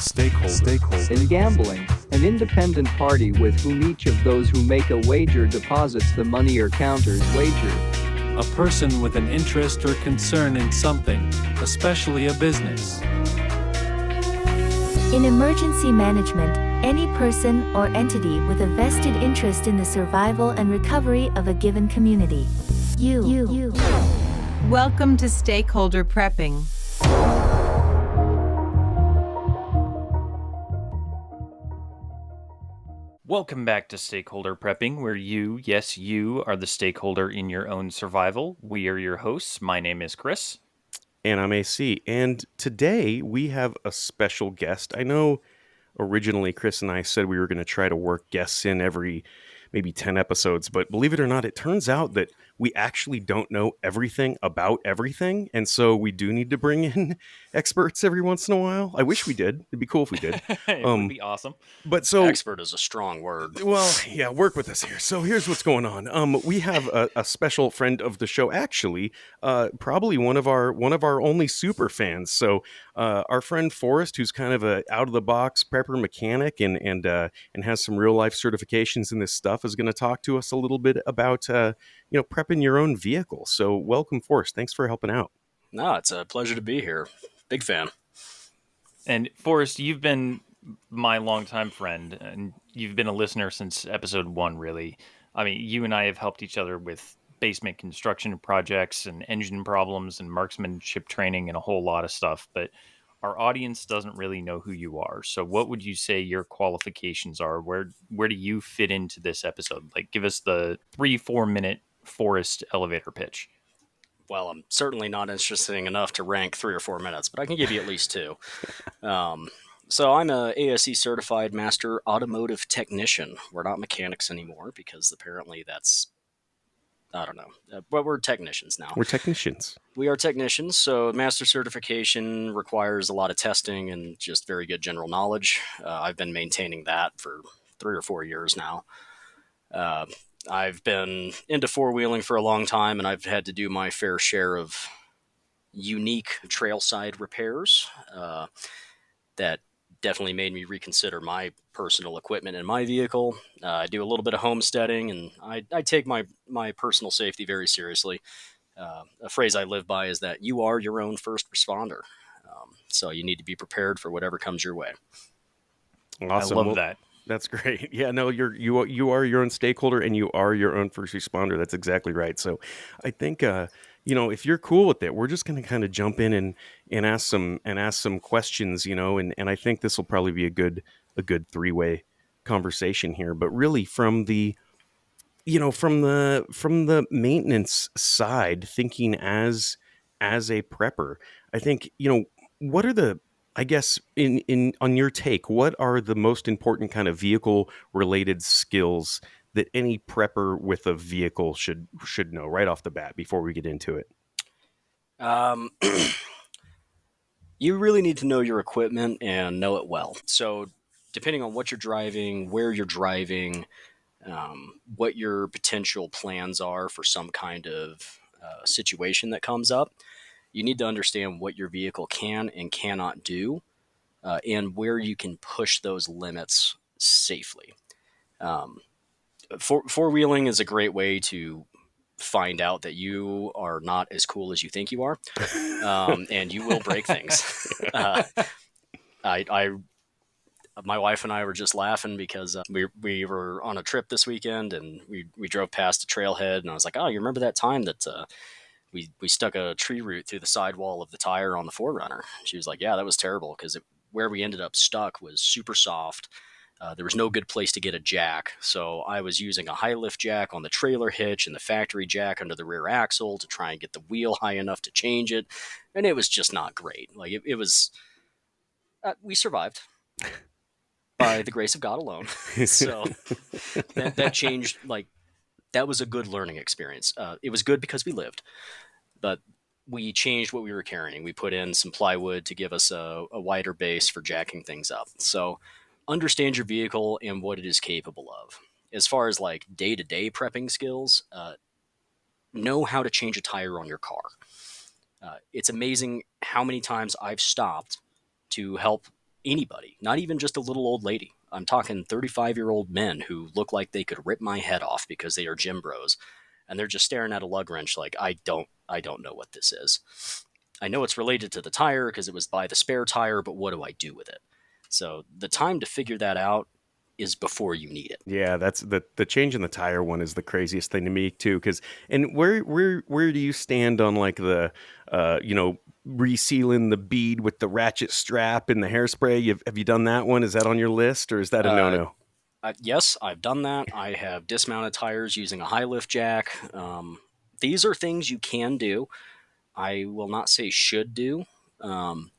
Stakeholder. In gambling, an independent party with whom each of those who make a wager deposits the money or counters wager. A person with an interest or concern in something, especially a business. In emergency management, any person or entity with a vested interest in the survival and recovery of a given community. You. Welcome to Stakeholder Prepping. Welcome back to Stakeholder Prepping, where you, yes, you, are the stakeholder in your own survival. We are your hosts. My name is Chris. And I'm AC. And today we have a special guest. I know originally Chris and I said we were going to try to work guests in every maybe 10 episodes, but believe it or not, it turns out that we actually don't know everything about everything, and so we do need to bring in experts every once in a while. I wish we did. It'd be cool if we did. It would be awesome. But so expert is a strong word. Well, yeah, work with us here. So here's what's going on. We have a special friend of the show, actually, probably one of our only super fans. So our friend Forrest, who's kind of a out of the box prepper mechanic and has some real life certifications in this stuff, is going to talk to us a little bit about prepping your own vehicle. So welcome, Forrest. Thanks for helping out. No, it's a pleasure to be here. Big fan. And Forrest, you've been my longtime friend, and you've been a listener since episode 1, really. I mean, you and I have helped each other with basement construction projects and engine problems and marksmanship training and a whole lot of stuff, but our audience doesn't really know who you are. So what would you say your qualifications are? Where do you fit into this episode? Like, give us the 3-4 minute Forrest elevator pitch. Well, I'm certainly not interesting enough to rank 3 or 4 minutes, but I can give you at least 2. So I'm a ASE certified master automotive technician. We're not mechanics anymore because apparently that's, I don't know, but we're technicians now. We're technicians. We are technicians, so master certification requires a lot of testing and just very good general knowledge. I've been maintaining that for 3 or 4 years now. I've been into four-wheeling for a long time, and I've had to do my fair share of unique trailside repairs that definitely made me reconsider my personal equipment in my vehicle. I do a little bit of homesteading, and I take my personal safety very seriously. A phrase I live by is that you are your own first responder. So you need to be prepared for whatever comes your way. Awesome. I love that. That's great. Yeah, no, you are your own stakeholder and you are your own first responder. That's exactly right. So I think if you're cool with it, we're just going to kind of jump in and ask some questions, and I think this will probably be a good 3-way conversation here. But really from the maintenance side, thinking as a prepper, I think, what are I guess on your take, what are the most important kind of vehicle related skills that any prepper with a vehicle should know right off the bat before we get into it? You really need to know your equipment and know it well. So depending on what you're driving, where you're driving, what your potential plans are for some kind of situation that comes up, you need to understand what your vehicle can and cannot do, and where you can push those limits safely. Four-wheeling is a great way to find out that you are not as cool as you think you are, and you will break things. My wife and I were just laughing because we were on a trip this weekend, and we drove past a trailhead, and I was like, oh, you remember that time that we stuck a tree root through the sidewall of the tire on the 4Runner? She was like, yeah, that was terrible because where we ended up stuck was super soft. There was no good place to get a jack. So I was using a high lift jack on the trailer hitch and the factory jack under the rear axle to try and get the wheel high enough to change it. And it was just not great. Like it was, we survived by the grace of God alone. So that changed, that was a good learning experience. It was good because we lived, but we changed what we were carrying. We put in some plywood to give us a wider base for jacking things up. So understand your vehicle and what it is capable of. As far as day-to-day prepping skills, know how to change a tire on your car. It's amazing how many times I've stopped to help anybody, not even just a little old lady. I'm talking 35-year-old men who look like they could rip my head off because they are gym bros, and they're just staring at a lug wrench like I don't know what this is. I know it's related to the tire because it was by the spare tire, but what do I do with it? So the time to figure that out is before you need it. Yeah, that's the change in the tire one is the craziest thing to me too. Because and where do you stand on like the resealing the bead with the ratchet strap and the hairspray? Have you done that one? Is that on your list or is that a no no? Yes, I've done that. I have dismounted tires using a high lift jack. These are things you can do. I will not say should do, um,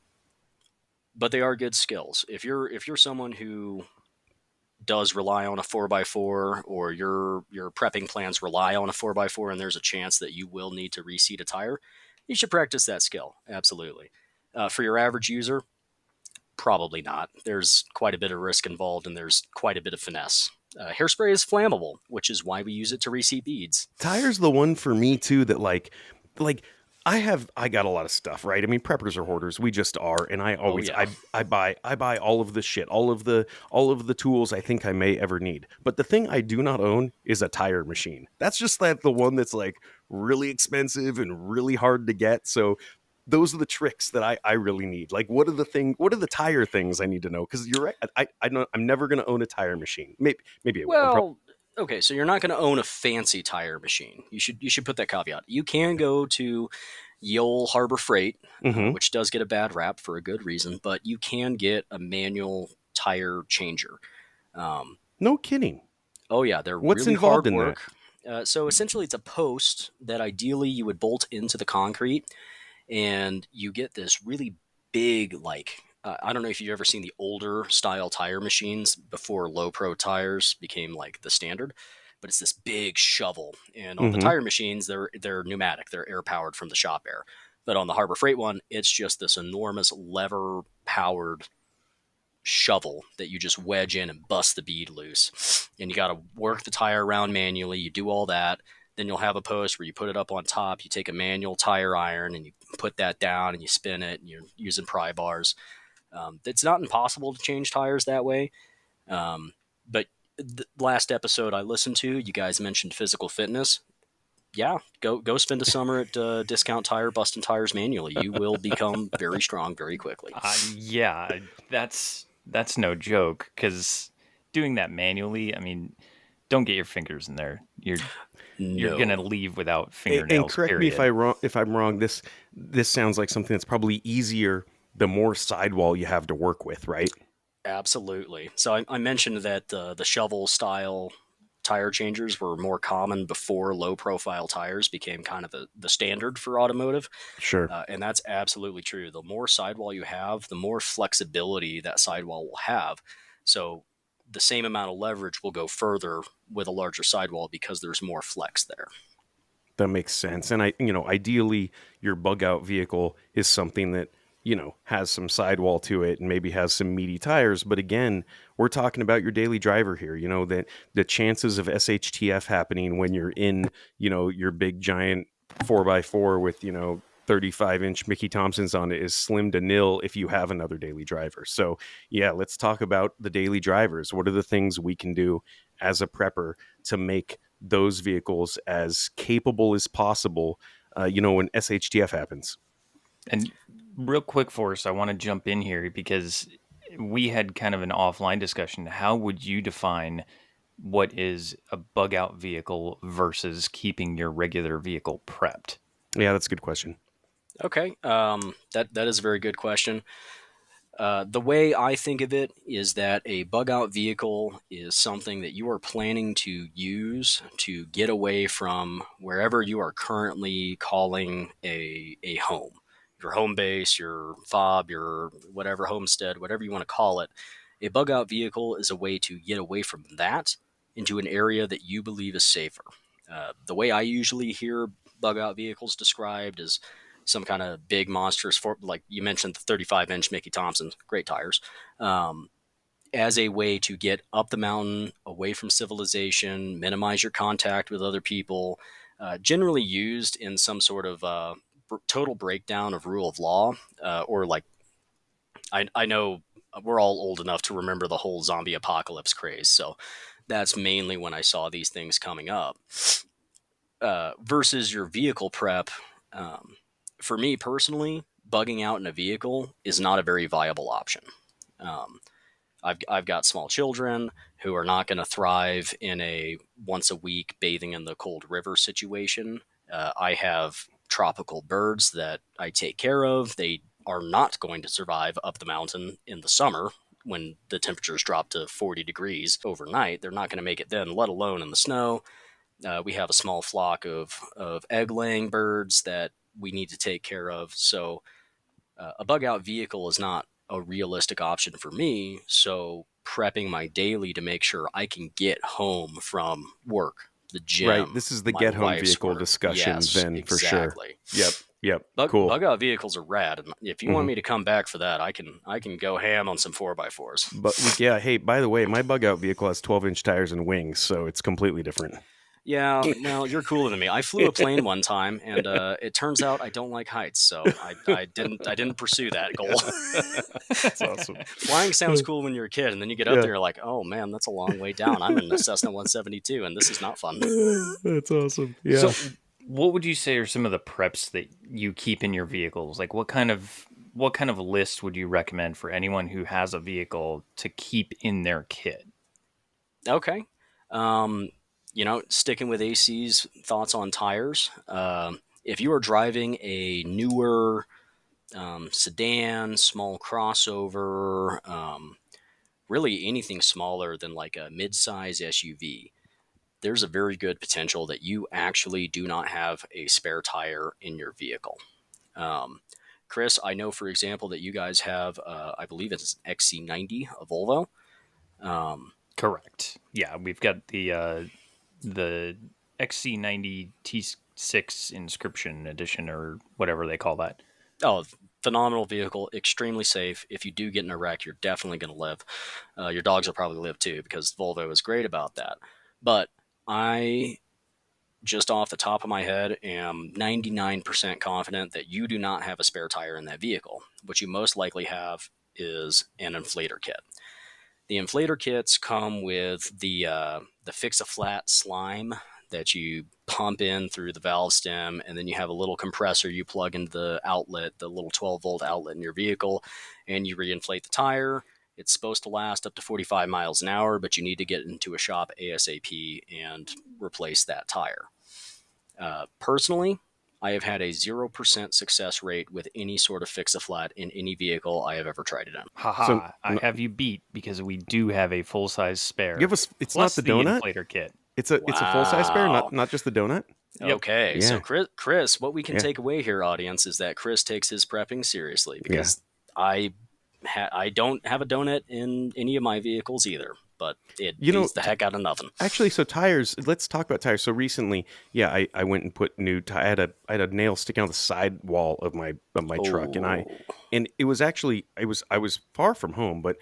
but they are good skills. If you're someone who does rely on a 4x4, or your prepping plans rely on a 4x4, and there's a chance that you will need to reseat a tire, you should practice that skill. Absolutely. For your average user, probably not. There's quite a bit of risk involved, and there's quite a bit of finesse. Hairspray is flammable, which is why we use it to reseat beads. Tire's the one for me too that like I got a lot of stuff, right? I mean, preppers are hoarders. We just are, and I always yeah. I buy all of the shit, all of the tools I think I may ever need. But the thing I do not own is a tire machine. That's just the one that's like really expensive and really hard to get. So those are the tricks that I really need. Like, what are the tire things I need to know? Because you're right. I know I'm never going to own a tire machine. Maybe I will. Well, okay, so you're not going to own a fancy tire machine. You should put that caveat. You can go to ye ol' Harbor Freight, Mhm. which does get a bad rap for a good reason, but you can get a manual tire changer. Um, No kidding. oh yeah, they're What's really involved hard in that? work. So essentially, it's a post that ideally you would bolt into the concrete, and you get this really big, like, I don't know if you've ever seen the older style tire machines before low pro tires became like the standard, but it's this big shovel. And on the Mhm. tire machines, they're pneumatic, they're air powered from the shop air. But on the Harbor Freight one, it's just this enormous lever powered shovel that you just wedge in and bust the bead loose. And you got to work the tire around manually. You do all that. Then you'll have a post where you put it up on top. You take a manual tire iron and you put that down and you spin it, and you're using pry bars. It's not impossible to change tires that way. But the last episode I listened to, you guys mentioned physical fitness. Yeah, go spend a summer at Discount Tire busting tires manually. You will become very strong very quickly. Yeah, that's no joke, because doing that manually, I mean, don't get your fingers in there. You're No. gonna leave without And fingernails. correct me period. if I'm wrong. This sounds like something that's probably easier the more sidewall you have to work with, right? Absolutely. So I mentioned that the shovel style tire changers were more common before low profile tires became kind of the standard for automotive. Sure. And that's absolutely true. The more sidewall you have, the more flexibility that sidewall will have. So the same amount of leverage will go further with a larger sidewall because there's more flex there. That makes sense. And ideally your bug out vehicle is something that, has some sidewall to it and maybe has some meaty tires. But again, we're talking about your daily driver here, that the chances of SHTF happening when you're in, your big giant 4x4 with, 35-inch Mickey Thompsons on it is slim to nil if you have another daily driver. So yeah, let's talk about the daily drivers. What are the things we can do as a prepper to make those vehicles as capable as possible, when SHTF happens? And real quick, Forrest, I want to jump in here because we had kind of an offline discussion. How would you define what is a bug out vehicle versus keeping your regular vehicle prepped? Yeah, that's a good question. Okay, that is a very good question. The way I think of it is that a bug out vehicle is something that you are planning to use to get away from wherever you are currently calling a home. Your home base, your fob, your whatever homestead, whatever you want to call it. A bug out vehicle is a way to get away from that into an area that you believe is safer. The way I usually hear bug out vehicles described is some kind of big monstrous, like you mentioned, the 35-inch Mickey Thompsons, great tires, as a way to get up the mountain, away from civilization, minimize your contact with other people, generally used in some sort of total breakdown of rule of law, or like I know we're all old enough to remember the whole zombie apocalypse craze, so that's mainly when I saw these things coming up. Versus your vehicle prep, um, for me personally, bugging out in a vehicle is not a very viable option. Um, I've got small children who are not going to thrive in a once a week bathing in the cold river situation. I have tropical birds that I take care of. They are not going to survive up the mountain in the summer when the temperatures drop to 40 degrees overnight. They're not going to make it then, let alone in the snow. We have a small flock of egg laying birds that we need to take care of. So a bug out vehicle is not a realistic option for me. So prepping my daily to make sure I can get home from work, the Right. gym, This is the my get home wife's vehicle work. discussion Yes, then for sure. exactly. Yep. Yep. Bug, Cool. bug out vehicles are rad, and if you Mhm. want me to come back for that, I can go ham on some 4x4s. But yeah, hey, by the way, my bug out vehicle has 12-inch tires and wings, so it's completely different. Yeah, well, you're cooler than me. I flew a plane one time, and it turns out I don't like heights, so I didn't pursue that goal. That's awesome. Flying sounds cool when you're a kid, and then you get up Yeah. there, you're like, oh man, that's a long way down. I'm in a Cessna 172, and this is not fun. That's awesome. Yeah. So, what would you say are some of the preps that you keep in your vehicles? Like, what kind of list would you recommend for anyone who has a vehicle to keep in their kit? Okay. Um, sticking with AC's thoughts on tires. If you are driving a newer sedan, small crossover, really anything smaller than like a mid-size SUV, there's a very good potential that you actually do not have a spare tire in your vehicle. Um, Chris, I know for example that you guys have, I believe it's an XC90, a Volvo. Um, Correct. Yeah, we've got the XC90 T6 Inscription Edition or whatever they call that. oh, phenomenal vehicle, extremely safe. If you do get in a wreck, you're definitely going to live. Your dogs will probably live too because Volvo is great about that. But I just off the top of my head, am 99% confident that you do not have a spare tire in that vehicle. What you most likely have is an inflator kit. The inflator kits come with the fix-a-flat slime that you pump in through the valve stem, and then you have a little compressor you plug into the outlet, the little 12-volt outlet in your vehicle, and you reinflate the tire. It's supposed to last up to 45 miles an hour, but you need to get into a shop ASAP and replace that tire. Personally, I have had a 0% success rate with any sort of fix-a-flat in any vehicle I have ever tried it in. Haha, So, I have you beat because we do have a full-size spare. Give us. It's not plus the donut. inflator kit. It's a full size spare, Wow. not just the donut. Yep. Okay, Yeah. so Chris, what we can Yeah. take away here, audience, is that Chris takes his prepping seriously because I don't have a donut in any of my vehicles either, but it beats the heck out of nothing. Actually, so tires. Let's talk about tires. So recently, yeah, I went and put new. I had a nail sticking out the side wall of my truck, and it was actually I was far from home, but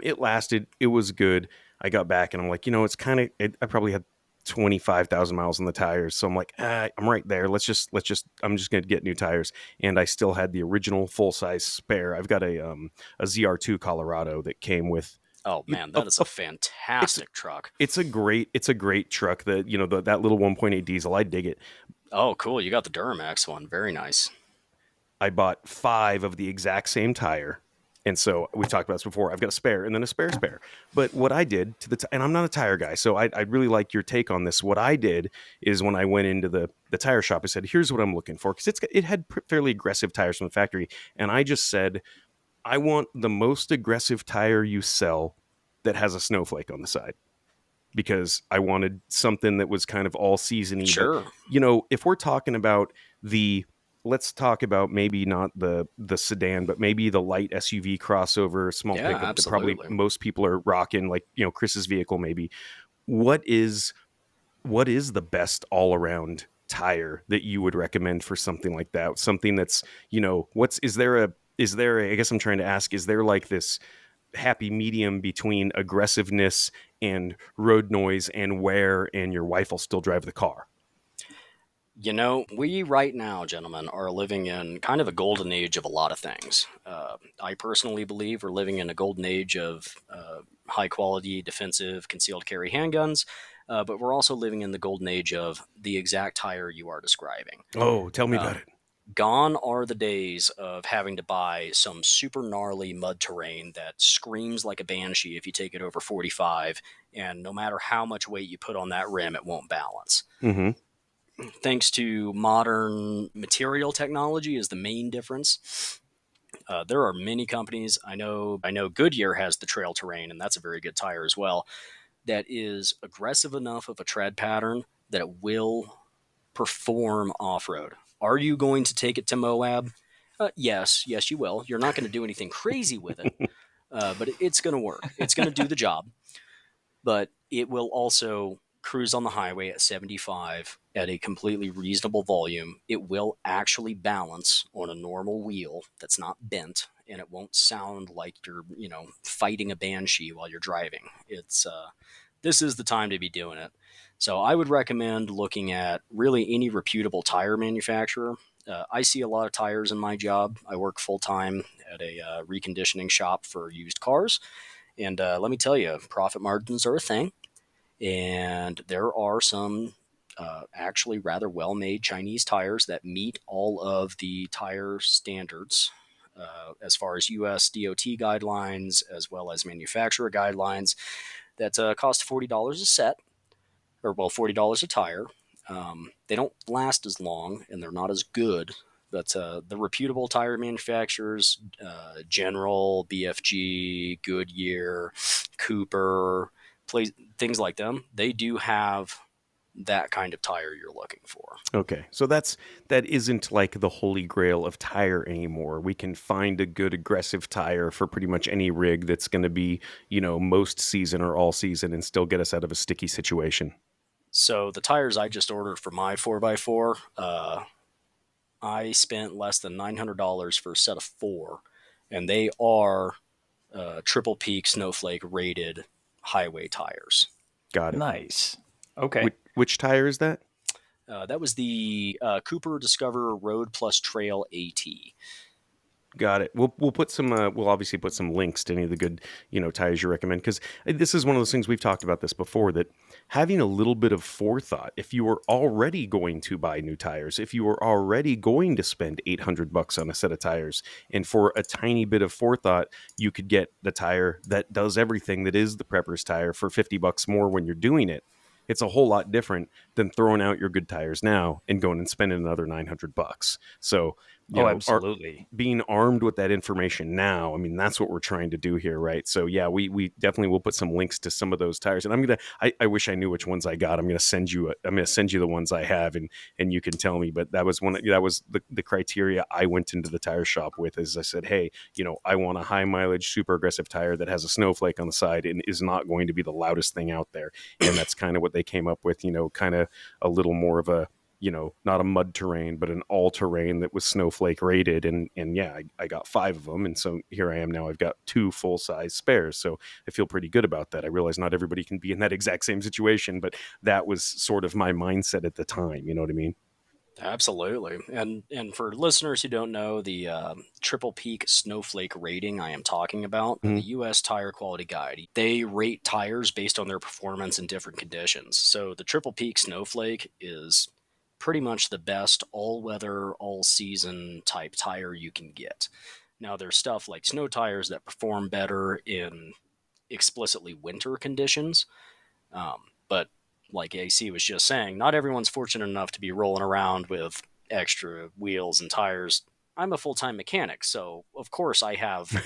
it lasted. It was good. I got back and I'm like, it's kind of. I probably had 25,000 miles on the tires, so I'm like, I'm right there. Let's just. I'm just gonna get new tires, and I still had the original full size spare. I've got a ZR2 Colorado that came with. Oh man, that is a fantastic truck. It's a great truck. That little 1.8 diesel. I dig it. Oh, cool! You got the Duramax one. Very nice. I bought 5 of the exact same tire, and so we've talked about this before. I've got a spare and then a spare. But what I did and I'm not a tire guy, so I'd really like your take on this. What I did is when I went into the tire shop, I said, "Here's what I'm looking for," because it had fairly aggressive tires from the factory, and I just said, I want the most aggressive tire you sell that has a snowflake on the side, because I wanted something that was kind of all seasony. Sure. But, if we're talking about let's talk about maybe not the sedan, but maybe the light SUV crossover, small pickup that probably most people are rocking, like, Chris's vehicle maybe. What is the best all around tire that you would recommend for something like that? Something that's, is there I guess I'm trying to ask, is there like this happy medium between aggressiveness and road noise and wear, and your wife will still drive the car? We right now, gentlemen, are living in kind of a golden age of a lot of things. I personally believe we're living in a golden age of high quality defensive concealed carry handguns, but we're also living in the golden age of the exact tire you are describing. Oh, tell me about Um, it. Gone are the days of having to buy some super gnarly mud terrain that screams like a banshee if you take it over 45, and no matter how much weight you put on that rim, it won't balance. Mm-hmm. Thanks to modern material technology is the main difference. There are many companies. I know Goodyear has the trail terrain, and that's a very good tire as well. That is aggressive enough of a tread pattern that it will perform off road. Are you going to take it to Moab? Yes, you will. You're not going to do anything crazy with it, but it's going to work. It's going to do the job, but it will also cruise on the highway at 75 at a completely reasonable volume. It will actually balance on a normal wheel that's not bent, and it won't sound like you're, fighting a banshee while you're driving. It's This is the time to be doing it. So I would recommend looking at really any reputable tire manufacturer. I see a lot of tires in my job. I work full time at a reconditioning shop for used cars. And let me tell you, profit margins are a thing. And there are some actually rather well made Chinese tires that meet all of the tire standards as far as US DOT guidelines, as well as manufacturer guidelines, that cost $40 a set, or well, $40 a tire. They don't last as long and they're not as good. But the reputable tire manufacturers, General, BFG, Goodyear, Cooper, things like them, they do have that kind of tire you're looking for. Okay, so that isn't like the holy grail of tire anymore. We can find a good aggressive tire for pretty much any rig that's going to be, most season or all season and still get us out of a sticky situation. So the tires I just ordered for my 4x4, I spent less than $900 for a set of four, and they are triple peak snowflake rated highway tires. Got it. Nice. Okay. Which tire is that? That was the Cooper Discover Road Plus Trail AT. Got it. We'll put some. We'll obviously put some links to any of the good tires you recommend, because this is one of those things we've talked about this before, that having a little bit of forethought. If you are already going to buy new tires, if you are already going to spend $800 on a set of tires, and for a tiny bit of forethought, you could get the tire that does everything that is the Prepper's tire for $50 more when you're doing it. It's a whole lot different than throwing out your good tires now and going and spending another $900. So, absolutely. Being armed with that information now, I mean, that's what we're trying to do here, right? So, yeah, we definitely will put some links to some of those tires, and I wish I knew which ones I got. I'm gonna send you the ones I have, and you can tell me. But that was the criteria I went into the tire shop with. Is I said, hey, I want a high mileage, super aggressive tire that has a snowflake on the side and is not going to be the loudest thing out there, and that's kind of what they came up with. Kind of a little more of a, not a mud terrain, but an all terrain that was snowflake rated. And yeah, I got 5 of them. And so here I am now. I've got 2 full size spares. So I feel pretty good about that. I realize not everybody can be in that exact same situation, but that was sort of my mindset at the time. You know what I mean? Absolutely. And for listeners who don't know, the triple peak snowflake rating I am talking about, the U.S. Tire Quality Guide, they rate tires based on their performance in different conditions. So the triple peak snowflake is pretty much the best all-weather, all-season type tire you can get. Now, there's stuff like snow tires that perform better in explicitly winter conditions, but like AC was just saying, not everyone's fortunate enough to be rolling around with extra wheels and tires. I'm a full-time mechanic, so of course I have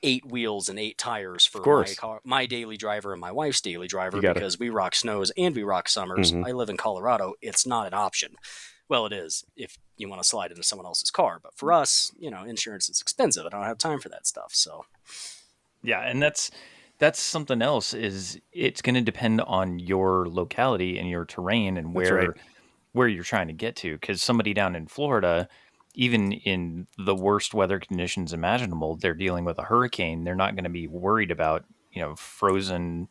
8 wheels and 8 tires for my car, my daily driver and my wife's daily driver, because we rock snows and we rock summers. I live in Colorado. It's not an option. Well, it is if you want to slide into someone else's car, but for us, insurance is expensive. I don't have time for that stuff. So, yeah, and that's something else. Is it's going to depend on your locality and your terrain and where you're trying to get to. Because somebody down in Florida, even in the worst weather conditions imaginable, they're dealing with a hurricane. They're not going to be worried about frozen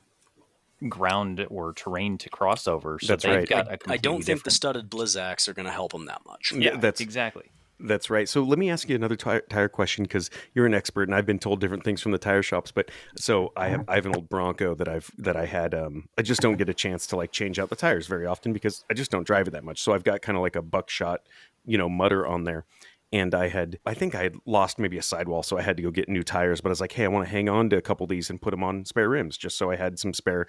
ground or terrain to cross over. So That's they've right. got a I completely don't think the different. studded Blizzaks are going to help them that much. Yeah, That's exactly. That's right. So let me ask you another tire question, because you're an expert, and I've been told different things from the tire shops. But so I have an old Bronco that I had. I just don't get a chance to like change out the tires very often because I just don't drive it that much. So I've got kind of like a buckshot, mutter on there. And I think I had lost maybe a sidewall, so I had to go get new tires. But I was like, hey, I want to hang on to a couple of these and put them on spare rims, just so I had some spare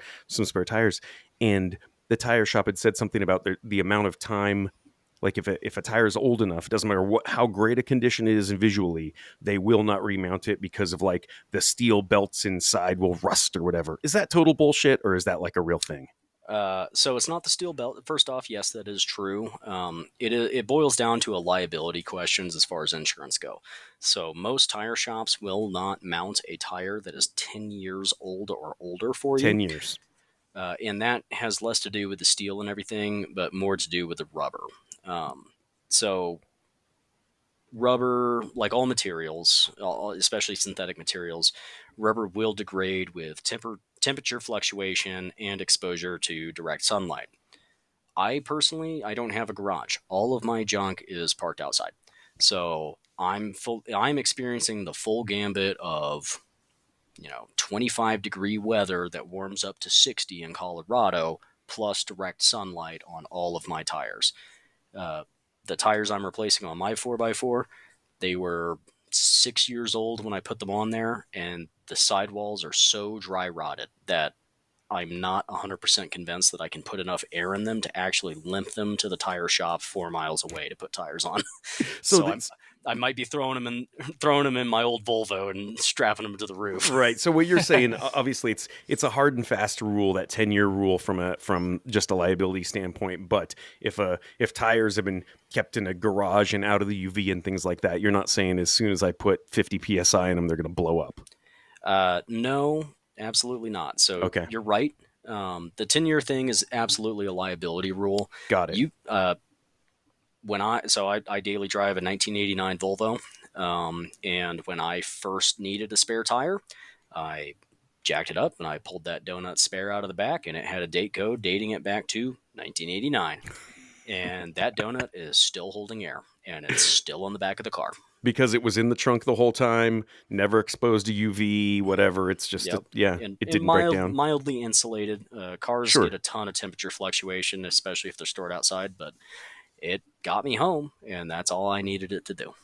tires. And the tire shop had said something about the amount of time. Like if a tire is old enough, it doesn't matter how great a condition it is visually, they will not remount it because of like the steel belts inside will rust or whatever. Is that total bullshit, or is that like a real thing? So it's not the steel belt. First off, yes, that is true. It boils down to a liability questions as far as insurance go. So most tire shops will not mount a tire that is 10 years old or older for you. 10 years. And that has less to do with the steel and everything, but more to do with the rubber. So rubber, like all materials, especially synthetic materials, rubber will degrade with temperature fluctuation and exposure to direct sunlight. I don't have a garage. All of my junk is parked outside. So I'm experiencing the full gambit of 25-degree weather that warms up to 60 in Colorado, plus direct sunlight on all of my tires. The tires I'm replacing on my 4x4, they were 6 years old when I put them on there, and the sidewalls are so dry rotted that I'm not 100% convinced that I can put enough air in them to actually limp them to the tire shop 4 miles away to put tires on. So I might be throwing them in my old Volvo and strapping them to the roof. Right. So what you're saying, obviously, it's a hard and fast rule, that 10-year rule from just a liability standpoint. But if tires have been kept in a garage and out of the UV and things like that, you're not saying as soon as I put 50 psi in them, they're going to blow up. No, absolutely not. So okay. You're right. The 10-year thing is absolutely a liability rule. Got it. I daily drive a 1989 Volvo, and when I first needed a spare tire, I jacked it up and I pulled that donut spare out of the back, and it had a date code dating it back to 1989. And that donut is still holding air, and it's still on the back of the car. Because it was in the trunk the whole time, never exposed to UV, whatever. It's just, it didn't break down. Mildly insulated. Cars get a ton of temperature fluctuation, especially if they're stored outside, but it got me home, and that's all I needed it to do.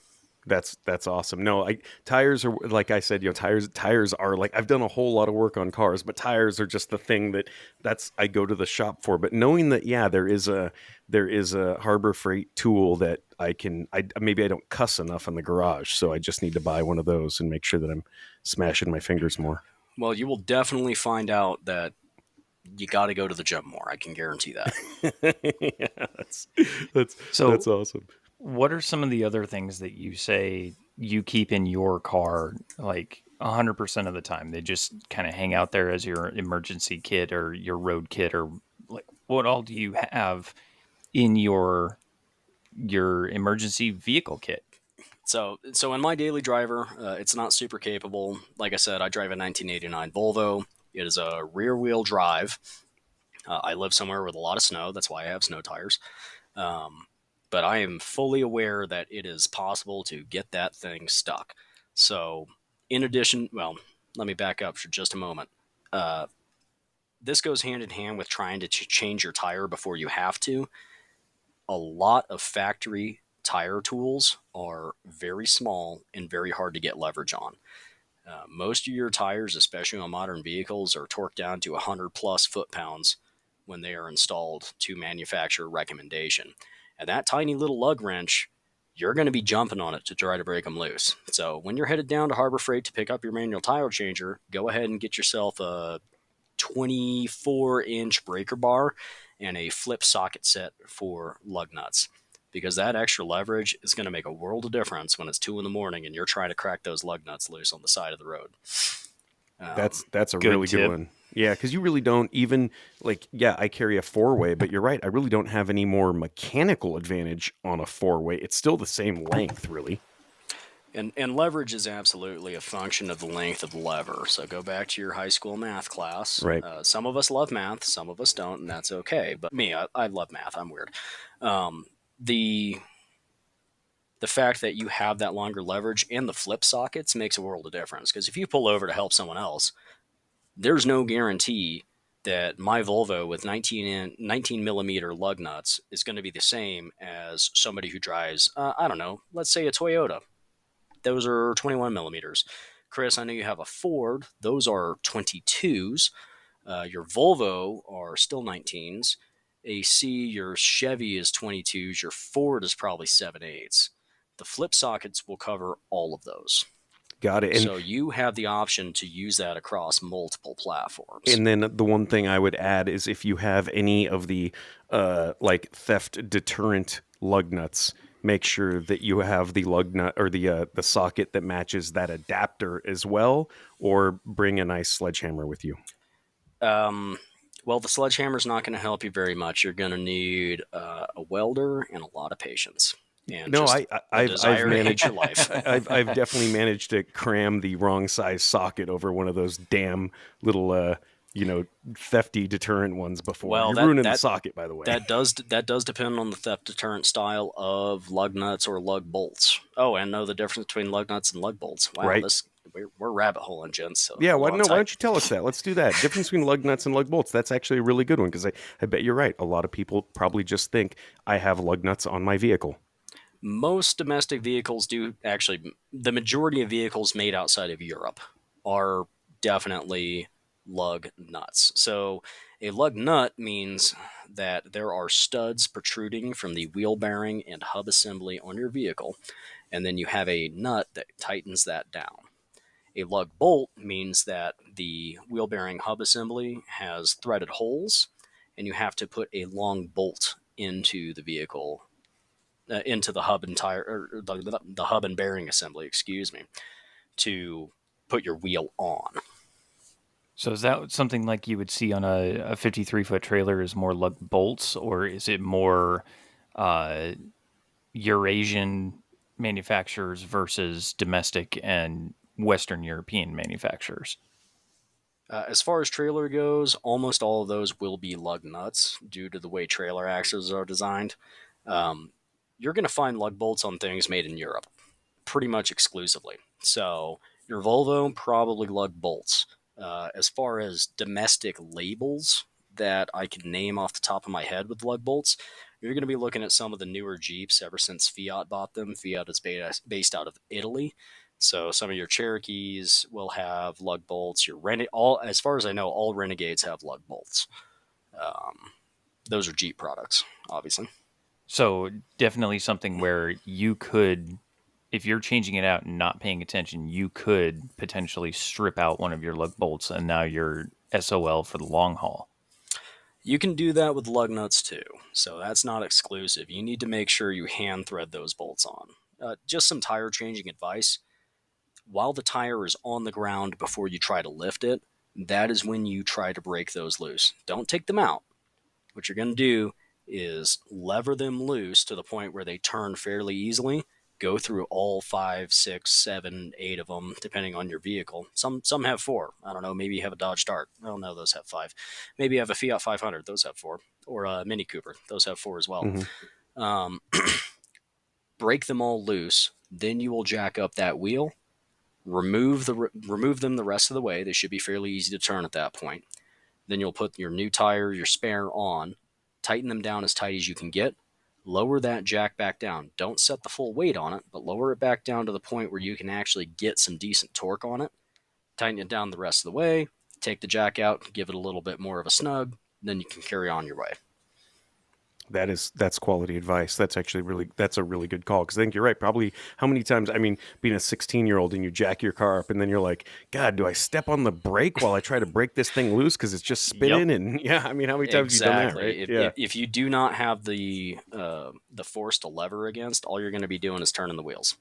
That's awesome. No, tires are, like I said, tires are like, I've done a whole lot of work on cars, but tires are just the thing that's I go to the shop for. But knowing that, there is a Harbor Freight tool that maybe I don't cuss enough in the garage, so I just need to buy one of those and make sure that I'm smashing my fingers more. Well, you will definitely find out that you got to go to the gym more. I can guarantee that. That's awesome. What are some of the other things that you say you keep in your car, like 100% of the time? They just kind of hang out there as your emergency kit or your road kit, or like what all do you have in your emergency vehicle kit? So in my daily driver, it's not super capable. Like I said, I drive a 1989 Volvo. It is a rear-wheel drive. I live somewhere with a lot of snow. That's why I have snow tires. But I am fully aware that it is possible to get that thing stuck. So in addition, well, let me back up for just a moment. This goes hand in hand with trying to change your tire before you have to. A lot of factory tire tools are very small and very hard to get leverage on. Most of your tires, especially on modern vehicles, are torqued down to 100 plus foot-pounds when they are installed to manufacturer recommendation. And that tiny little lug wrench, you're going to be jumping on it to try to break them loose. So when you're headed down to Harbor Freight to pick up your manual tire changer, go ahead and get yourself a 24-inch breaker bar and a flip socket set for lug nuts, because that extra leverage is going to make a world of difference when it's 2 a.m. and you're trying to crack those lug nuts loose on the side of the road. That's a really good one. Yeah, because you really don't even, I carry a 4-way, but you're right, I really don't have any more mechanical advantage on a 4-way. It's still the same length, really. And leverage is absolutely a function of the length of the lever. So go back to your high school math class. Right. Some of us love math, some of us don't, and that's okay. But me, I love math. I'm weird. The fact that you have that longer leverage and the flip sockets makes a world of difference. Because if you pull over to help someone else, there's no guarantee that my Volvo with 19 millimeter lug nuts is going to be the same as somebody who drives, I don't know, let's say a Toyota. Those are 21 millimeters. Chris, I know you have a Ford. Those are 22s. Your Volvo are still 19s. Your Chevy is 22s. Your Ford is probably 7/8. The flip sockets will cover all of those. Got it. So you have the option to use that across multiple platforms. And then the one thing I would add is if you have any of the like theft deterrent lug nuts, make sure that you have the lug nut or the socket that matches that adapter as well, or bring a nice sledgehammer with you. Well, the sledgehammer is not going to help you very much. You're going to need a welder and a lot of patience. And No, just I've managed your life. I've definitely managed to cram the wrong size socket over one of those damn little thefty deterrent ones before. Well, You're ruining the socket, by the way. That does depend on the theft deterrent style of lug nuts or lug bolts. Oh, and know the difference between lug nuts and lug bolts. Wow, Right. We're rabbit holing, gents. So Yeah, why don't you tell us that? Let's do that. Difference between lug nuts and lug bolts. That's actually a really good one because I bet you're right. A lot of people probably just think I have lug nuts on my vehicle. Most domestic vehicles do actually. The majority of vehicles made outside of Europe are definitely lug nuts. So a lug nut means that there are studs protruding from the wheel bearing and hub assembly on your vehicle, and then you have a nut that tightens that down. A lug bolt means that the wheel bearing hub assembly has threaded holes, and you have to put a long bolt into the vehicle, into the hub and tire, or the hub and bearing assembly, excuse me, to put your wheel on. So is that something like you would see on a 53-foot trailer is more lug bolts, or is it more Eurasian manufacturers versus domestic and Western European manufacturers? As far as trailer goes, almost all of those will be lug nuts due to the way trailer axles are designed. You're going to find lug bolts on things made in Europe pretty much exclusively. So your Volvo, probably lug bolts. As far as domestic labels that I can name off the top of my head with lug bolts, you're going to be looking at some of the newer Jeeps ever since Fiat bought them. Fiat is based out of Italy. So some of your Cherokees will have lug bolts. As far as I know, all Renegades have lug bolts. Those are Jeep products, obviously. So definitely something where you could, if you're changing it out and not paying attention, you could potentially strip out one of your lug bolts and now you're SOL for the long haul. You can do that with lug nuts too, so that's not exclusive. You need to make sure you hand thread those bolts on. Just some tire changing advice. While the tire is on the ground before you try to lift it, that is when you try to break those loose. Don't take them out. What you're going to do is lever them loose to the point where they turn fairly easily. Go through all 5, 6, 7, 8 of them, depending on your vehicle. Some have 4. I don't know. Maybe you have a Dodge Dart. I don't know. Those have 5. Maybe you have a Fiat 500. Those have 4. Or a Mini Cooper. Those have 4 as well. Mm-hmm. Break them all loose. Then you will jack up that wheel. Remove them the rest of the way. They should be fairly easy to turn at that point. Then you'll put your new tire, your spare on. Tighten them down as tight as you can get. Lower that jack back down. Don't set the full weight on it, but lower it back down to the point where you can actually get some decent torque on it. Tighten it down the rest of the way. Take the jack out, give it a little bit more of a snug. Then you can carry on your way. That's quality advice. That's a really good call. Because I think you're right. Probably how many times, I mean, being a 16-year-old and you jack your car up and then you're like, God, do I step on the brake while I try to break this thing loose because it's just spinning? Yep. And yeah, I mean, how many times have you done that, right? If you do not have the force to lever against, all you're going to be doing is turning the wheels.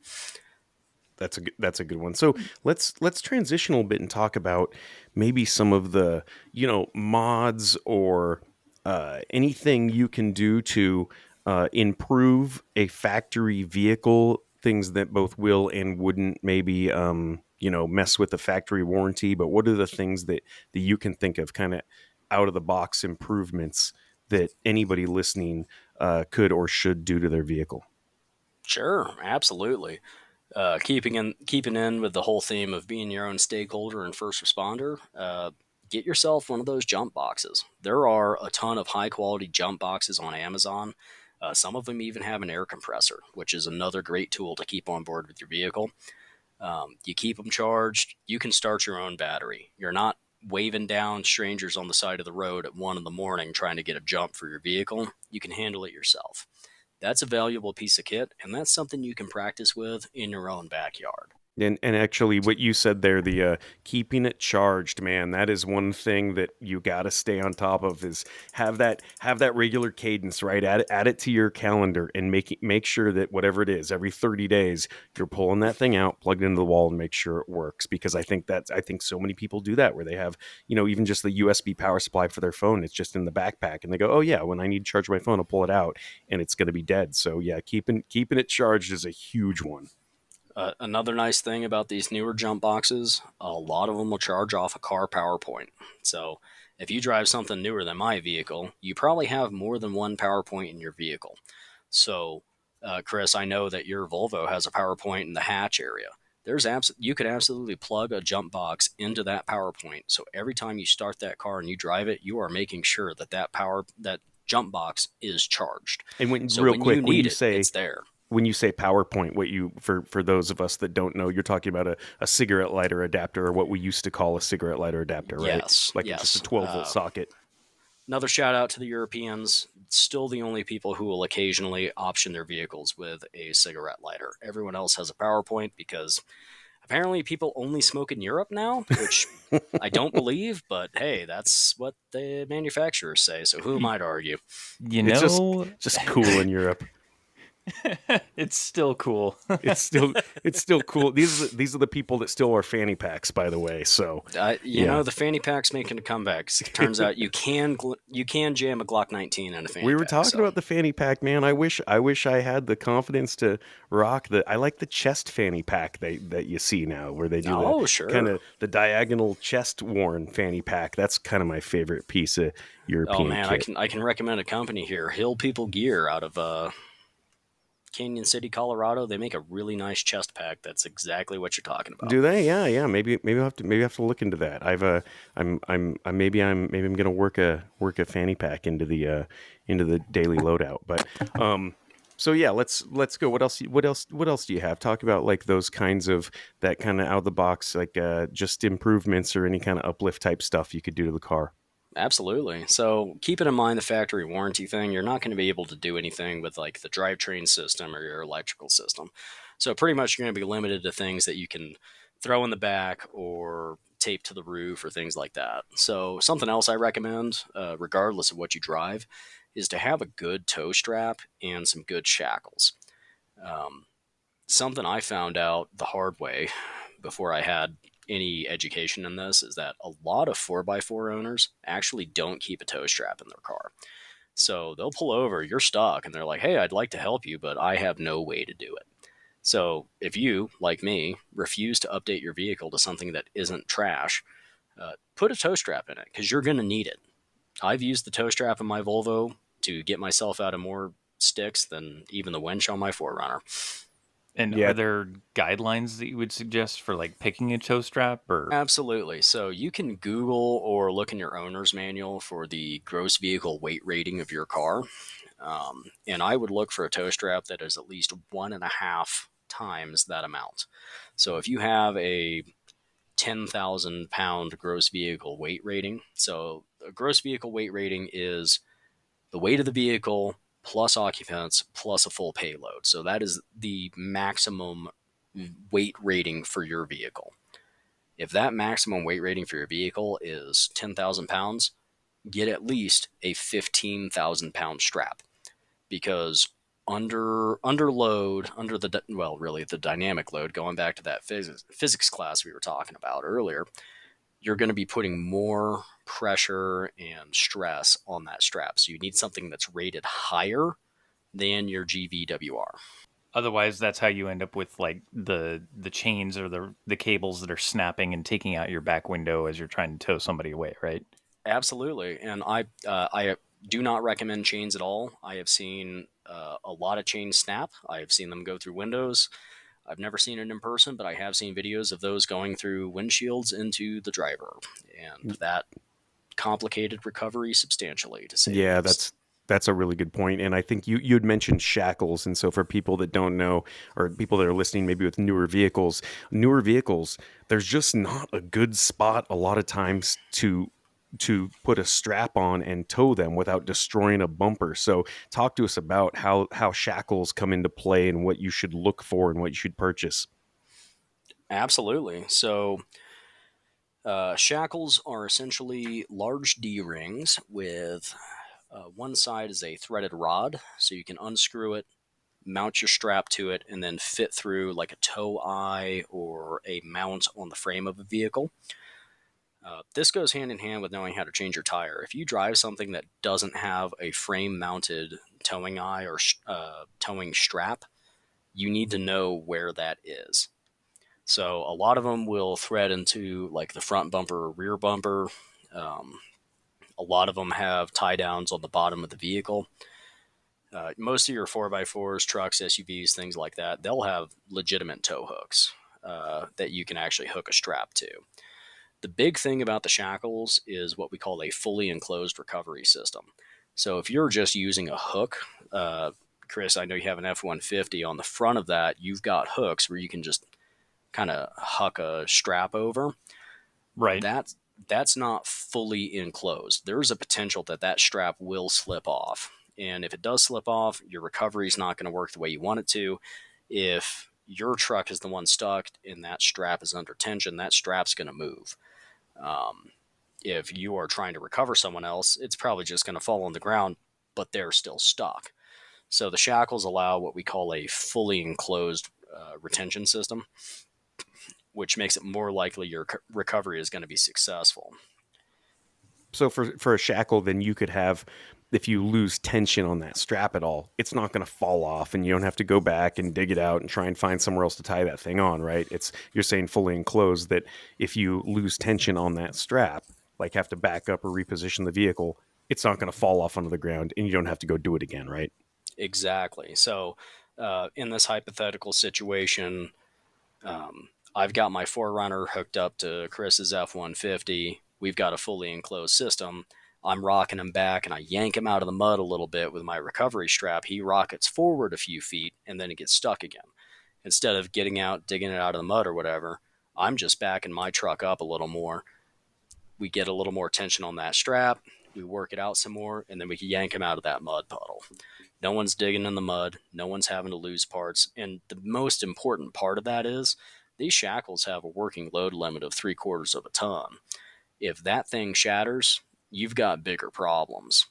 That's a good one. So let's transition a little bit and talk about maybe some of the mods or anything you can do to improve a factory vehicle things that both will and wouldn't maybe mess with the factory warranty, but what are the things that you can think of, kind of out of the box improvements that anybody listening could or should do to their vehicle? Sure, absolutely. Keeping in with the whole theme of being your own stakeholder and first responder, get yourself one of those jump boxes. There are a ton of high quality jump boxes on Amazon. Some of them even have an air compressor, which is another great tool to keep on board with your vehicle. You keep them charged. You can start your own battery. You're not waving down strangers on the side of the road at 1 a.m. trying to get a jump for your vehicle. You can handle it yourself. That's a valuable piece of kit, and that's something you can practice with in your own backyard. And actually, what you said there, the keeping it charged, man, that is one thing that you got to stay on top of. Is have that regular cadence, right? Add it to your calendar and make sure that whatever it is, every 30 days, you're pulling that thing out, plugged into the wall, and make sure it works. Because I think so many people do that, where they have, even just the USB power supply for their phone. It's just in the backpack, and they go, oh yeah, when I need to charge my phone, I'll pull it out, and it's going to be dead. So yeah, keeping it charged is a huge one. Another nice thing about these newer jump boxes, a lot of them will charge off a car power point. So if you drive something newer than my vehicle, you probably have more than one power point in your vehicle. So, Chris, I know that your Volvo has a power point in the hatch area. You could absolutely plug a jump box into that power point. So every time you start that car and you drive it, you are making sure that jump box is charged. And when you need it, it's there. When you say PowerPoint, what you for those of us that don't know, you're talking about a cigarette lighter adapter, or what we used to call a cigarette lighter adapter, right? Yes, yes. Just a 12-volt socket. Another shout out to the Europeans. Still the only people who will occasionally option their vehicles with a cigarette lighter. Everyone else has a PowerPoint because apparently people only smoke in Europe now, which I don't believe, but hey, that's what the manufacturers say, so who might argue? It's just cool in Europe. It's still cool. It's still cool. These are the people that still wear fanny packs, by the way. So you know, the fanny pack's making a comeback. Turns out you can jam a Glock 19 in a fanny pack. We were talking about the fanny pack, man. I wish I had the confidence to rock I like the chest fanny pack that you see now, where they do kind of the diagonal chest worn fanny pack. That's kind of my favorite piece of European. Oh man, kit. I can recommend a company here, Hill People Gear, out of Canyon City, Colorado. They make a really nice chest pack. That's exactly what you're talking about. Do they? Yeah. Maybe I'll have to look into that. I'm gonna work a fanny pack into the daily loadout. But so yeah, let's go. What else do you have? Talk about like those kinds of that kind of out of the box, like just improvements or any kind of uplift type stuff you could do to the car. Absolutely. So keeping in mind the factory warranty thing, you're not going to be able to do anything with like the drivetrain system or your electrical system. So pretty much you're going to be limited to things that you can throw in the back or tape to the roof or things like that. So something else I recommend, regardless of what you drive, is to have a good tow strap and some good shackles. Something I found out the hard way before I had any education in this is that a lot of 4x4 owners actually don't keep a tow strap in their car. So they'll pull over, you're stuck, and they're like, hey, I'd like to help you, but I have no way to do it. So if you, like me, refuse to update your vehicle to something that isn't trash, put a tow strap in it because you're going to need it. I've used the tow strap in my Volvo to get myself out of more sticks than even the winch on my 4Runner. And are there guidelines that you would suggest for like picking a tow strap? Or Absolutely. So you can Google or look in your owner's manual for the gross vehicle weight rating of your car. And I would look for a tow strap that is at least 1.5 times that amount. So if you have a 10,000 pound gross vehicle weight rating, so a gross vehicle weight rating is the weight of the vehicle plus occupants plus a full payload. So that is the maximum weight rating for your vehicle. If that maximum weight rating for your vehicle is 10,000 pounds, get at least a 15,000 pound strap, because under the dynamic load, going back to that physics class we were talking about earlier, you're going to be putting more pressure and stress on that strap. So you need something that's rated higher than your GVWR. Otherwise, that's how you end up with like the chains or the cables that are snapping and taking out your back window as you're trying to tow somebody away, right? Absolutely, and I do not recommend chains at all. I have seen a lot of chains snap. I have seen them go through windows. I've never seen it in person, but I have seen videos of those going through windshields into the driver, and that complicated recovery substantially, to say the Yeah, least. that's a really good point. And I think you'd mentioned shackles. And so for people that don't know, or people that are listening maybe with newer vehicles, there's just not a good spot a lot of times to put a strap on and tow them without destroying a bumper. So talk to us about how shackles come into play and what you should look for and what you should purchase. Absolutely. So, shackles are essentially large D rings with one side is a threaded rod, so you can unscrew it, mount your strap to it, and then fit through like a tow eye or a mount on the frame of a vehicle. This goes hand in hand with knowing how to change your tire. If you drive something that doesn't have a frame mounted towing eye or towing strap, you need to know where that is. So a lot of them will thread into like the front bumper or rear bumper. Um, a lot of them have tie downs on the bottom of the vehicle. Most of your 4x4s, trucks, SUVs, things like that, they'll have legitimate tow hooks that you can actually hook a strap to. The big thing about the shackles is what we call a fully enclosed recovery system. So if you're just using a hook, Chris, I know you have an F-150. On the front of that, you've got hooks where you can just kind of huck a strap over. Right. That's not fully enclosed. There's a potential that that strap will slip off. And if it does slip off, your recovery is not going to work the way you want it to. If your truck is the one stuck and that strap is under tension, that strap's going to move. Um, if you are trying to recover someone else, it's probably just going to fall on the ground, but they're still stuck. So the shackles allow what we call a fully enclosed retention system, which makes it more likely your recovery is going to be successful. So for a shackle, then you could have, if you lose tension on that strap at all, it's not going to fall off, and you don't have to go back and dig it out and try and find somewhere else to tie that thing on, right? It's you're saying fully enclosed, that if you lose tension on that strap, like have to back up or reposition the vehicle, it's not going to fall off onto the ground, and you don't have to go do it again, right? Exactly. So, in this hypothetical situation, I've got my Forerunner hooked up to Chris's F-150. We've got a fully enclosed system. I'm rocking him back and I yank him out of the mud a little bit with my recovery strap. He rockets forward a few feet and then it gets stuck again. Instead of getting out, digging it out of the mud or whatever, I'm just backing my truck up a little more. We get a little more tension on that strap. We work it out some more and then we can yank him out of that mud puddle. No one's digging in the mud. No one's having to lose parts. And the most important part of that is these shackles have a working load limit of 3/4 of a ton. If that thing shatters, you've got bigger problems.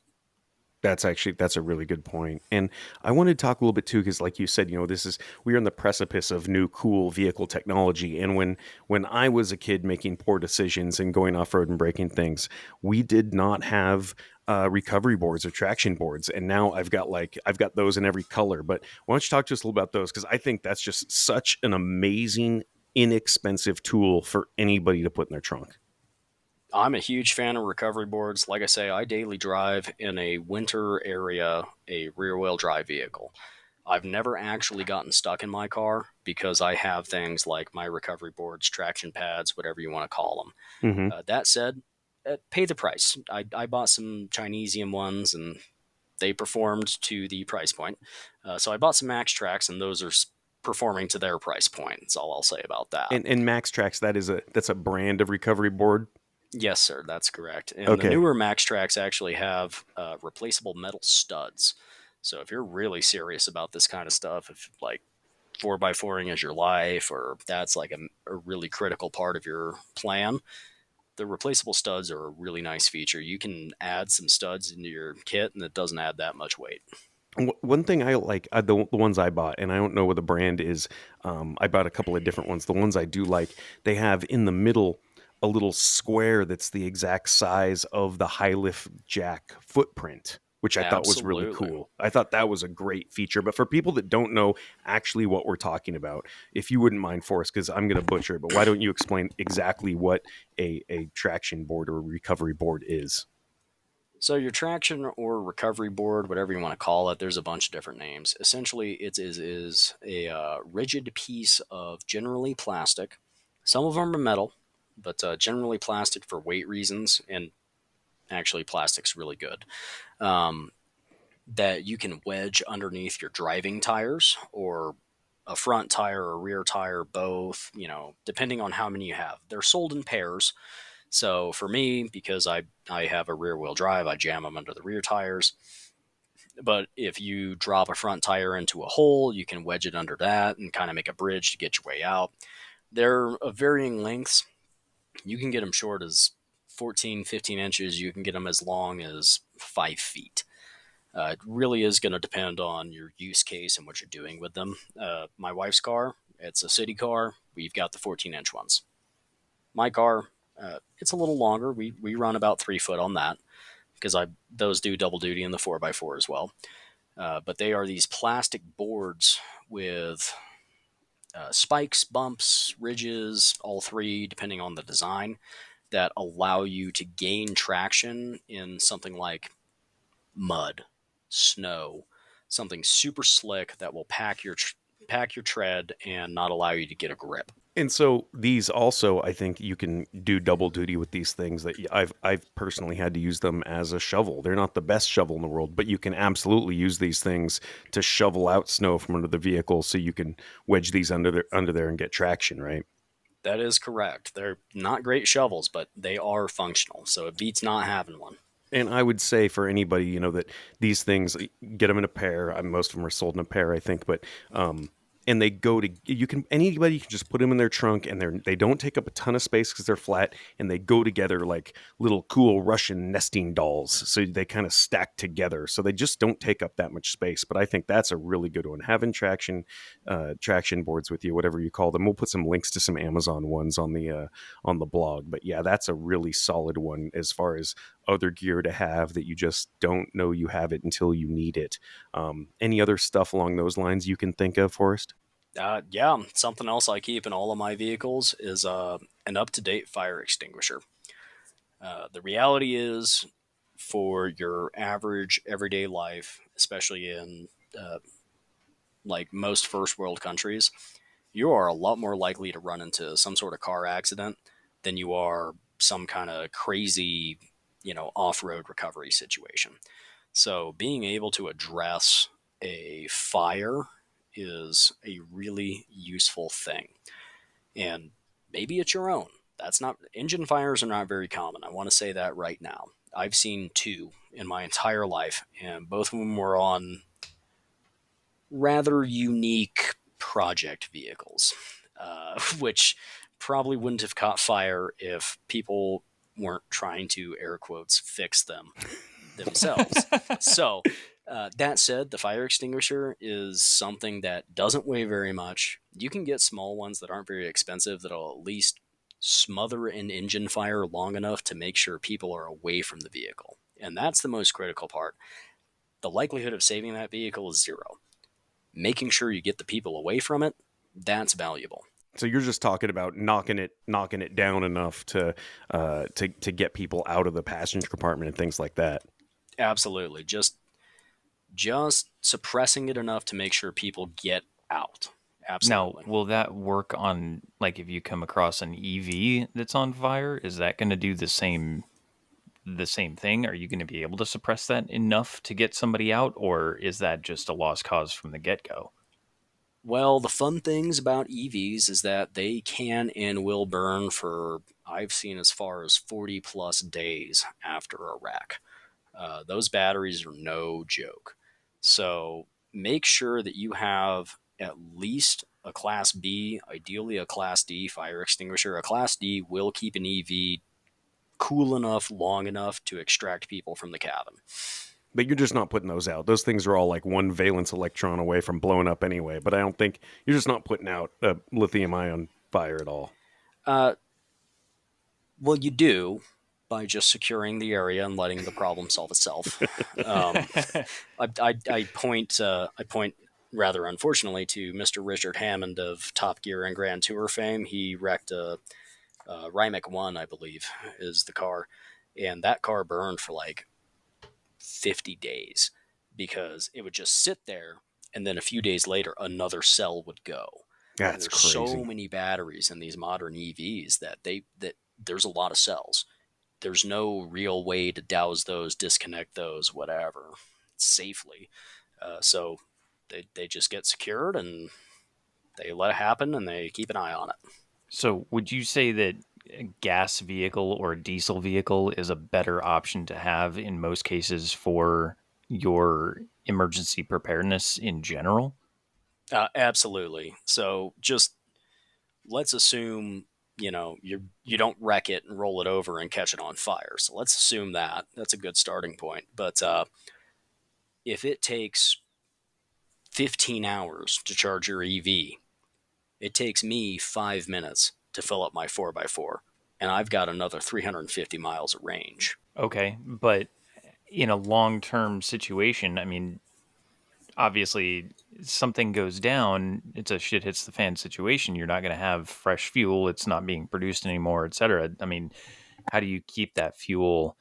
That's a really good point. And I wanted to talk a little bit too, because like you said, we're in the precipice of new cool vehicle technology. And when I was a kid making poor decisions and going off road and breaking things, we did not have recovery boards or traction boards. And now I've got those in every color. But why don't you talk to us a little about those? Because I think that's just such an amazing, inexpensive tool for anybody to put in their trunk. I'm a huge fan of recovery boards. Like I say, I daily drive in a winter area, a rear wheel drive vehicle. I've never actually gotten stuck in my car because I have things like my recovery boards, traction pads, whatever you want to call them. Mm-hmm. That said, pay the price. I bought some Chinesium ones and they performed to the price point. So I bought some Max Tracks and those are performing to their price point. That's all I'll say about that. And Max Trax, that's a brand of recovery board. Yes, sir, that's correct. And the Okay. newer Max Tracks actually have replaceable metal studs. So if you're really serious about this kind of stuff, if like 4x4ing is your life, or that's like a really critical part of your plan, the replaceable studs are a really nice feature. You can add some studs into your kit, and it doesn't add that much weight. One thing I like, the ones I bought, and I don't know what the brand is. I bought a couple of different ones. The ones I do like, they have in the middle a little square that's the exact size of the high lift jack footprint. which I thought was really Absolutely. cool. I thought that was a great feature. But for people that don't know actually what we're talking about, if you wouldn't mind, Forrest, because I'm going to butcher it, but why don't you explain exactly what a traction board or a recovery board is? So your traction or recovery board, whatever you want to call it, there's a bunch of different names. Essentially, it is a rigid piece of generally plastic. Some of them are metal, but generally plastic for weight reasons, and actually plastic's really good. Um, that you can wedge underneath your driving tires or a front tire or rear tire, both, depending on how many you have. They're sold in pairs. So for me, because I have a rear wheel drive, I jam them under the rear tires. But if you drop a front tire into a hole, you can wedge it under that and kind of make a bridge to get your way out. They're of varying lengths. You can get them short as 14, 15 inches. You can get them as long as 5 feet. It really is going to depend on your use case and what you're doing with them. My wife's car, it's a city car. We've got the 14-inch ones. My car, it's a little longer. We run about 3 foot on that because those do double duty in the 4x4 as well. But they are these plastic boards with spikes, bumps, ridges, all three, depending on the design, that allow you to gain traction in something like mud, snow, something super slick that will pack your tread and not allow you to get a grip. And so these also, I think you can do double duty with these things. That I've personally had to use them as a shovel. They're not the best shovel in the world, but you can absolutely use these things to shovel out snow from under the vehicle. So you can wedge these under there and get traction, right? That is correct. They're not great shovels, but they are functional. So it beats not having one. And I would say for anybody, that these things, get them in a pair. Most of them are sold in a pair, I think, but and they go to anybody can just put them in their trunk, and they don't take up a ton of space because they're flat, and they go together like little cool Russian nesting dolls. So they kind of stack together, so they just don't take up that much space. But I think that's a really good one. Having traction boards with you, whatever you call them. We'll put some links to some Amazon ones on the blog. But yeah, that's a really solid one as far as other gear to have that you just don't know you have it until you need it. Any other stuff along those lines you can think of, Forrest? Yeah, something else I keep in all of my vehicles is an up-to-date fire extinguisher. The reality is, for your average everyday life, especially in like most first world countries, you are a lot more likely to run into some sort of car accident than you are some kind of crazy, off-road recovery situation. So being able to address a fire is a really useful thing. And maybe it's your own. That's not Engine fires are not very common. I want to say that right now. I've seen two in my entire life, and both of them were on rather unique project vehicles, which probably wouldn't have caught fire if people weren't trying to, air quotes, fix them themselves. So, that said, the fire extinguisher is something that doesn't weigh very much. You can get small ones that aren't very expensive that'll at least smother an engine fire long enough to make sure people are away from the vehicle. And that's the most critical part. The likelihood of saving that vehicle is zero. Making sure you get the people away from it, that's valuable. So you're just talking about knocking it down enough to get people out of the passenger compartment and things like that. Absolutely. Just suppressing it enough to make sure people get out. Absolutely. Now, will that work on, like, if you come across an EV that's on fire? Is that going to do the same thing? Are you going to be able to suppress that enough to get somebody out, or is that just a lost cause from the get-go? Well, the fun things about EVs is that they can and will burn for, I've seen, as far as 40 plus days after a wreck. Those batteries are no joke. So make sure that you have at least a Class B, ideally a Class D fire extinguisher. A Class D will keep an EV cool enough, long enough to extract people from the cabin. But you're just not putting those out. Those things are all like one valence electron away from blowing up anyway. But I don't think you're just not putting out a lithium ion fire at all. Well, you do, by just securing the area and letting the problem solve itself. Um, I point rather unfortunately to Mr. Richard Hammond of Top Gear and Grand Tour fame. He wrecked a Rimac 1, I believe, is the car, and that car burned for like 50 days because it would just sit there, and then a few days later another cell would go. And That's there's so crazy. many batteries in these modern EVs that there's a lot of cells. There's no real way to douse those, disconnect those, whatever, safely. So they just get secured and they let it happen and they keep an eye on it. So, would you say that a gas vehicle or a diesel vehicle is a better option to have in most cases for your emergency preparedness in general? Absolutely. So just let's assume you don't wreck it and roll it over and catch it on fire. So let's assume that's a good starting point. But if it takes 15 hours to charge your EV, it takes me 5 minutes to fill up my 4x4, and I've got another 350 miles of range. Okay, but in a long-term situation, I mean, obviously something goes down, it's a shit hits the fan situation. You're not going to have fresh fuel, it's not being produced anymore, etc. I mean, how do you keep that fuel,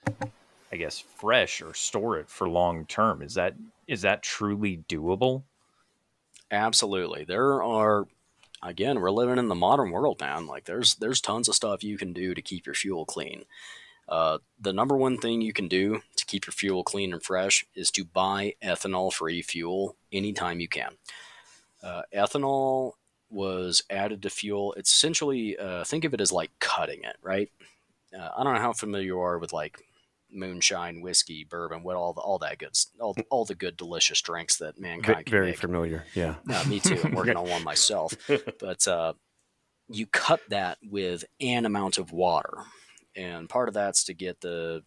I guess, fresh or store it for long term? Is that truly doable? Absolutely. There are, again, we're living in the modern world, man. Like there's tons of stuff you can do to keep your fuel clean. The number one thing you can do to keep your fuel clean and fresh is to buy ethanol-free fuel anytime you can. Ethanol was added to fuel. It's essentially, think of it as like cutting it, right? I don't know how familiar you are with like moonshine, whiskey, bourbon, what all that good, all the good, delicious drinks that mankind can Very make. familiar. Yeah. Me too. I'm working on one myself. But you cut that with an amount of water. And part of that's to get the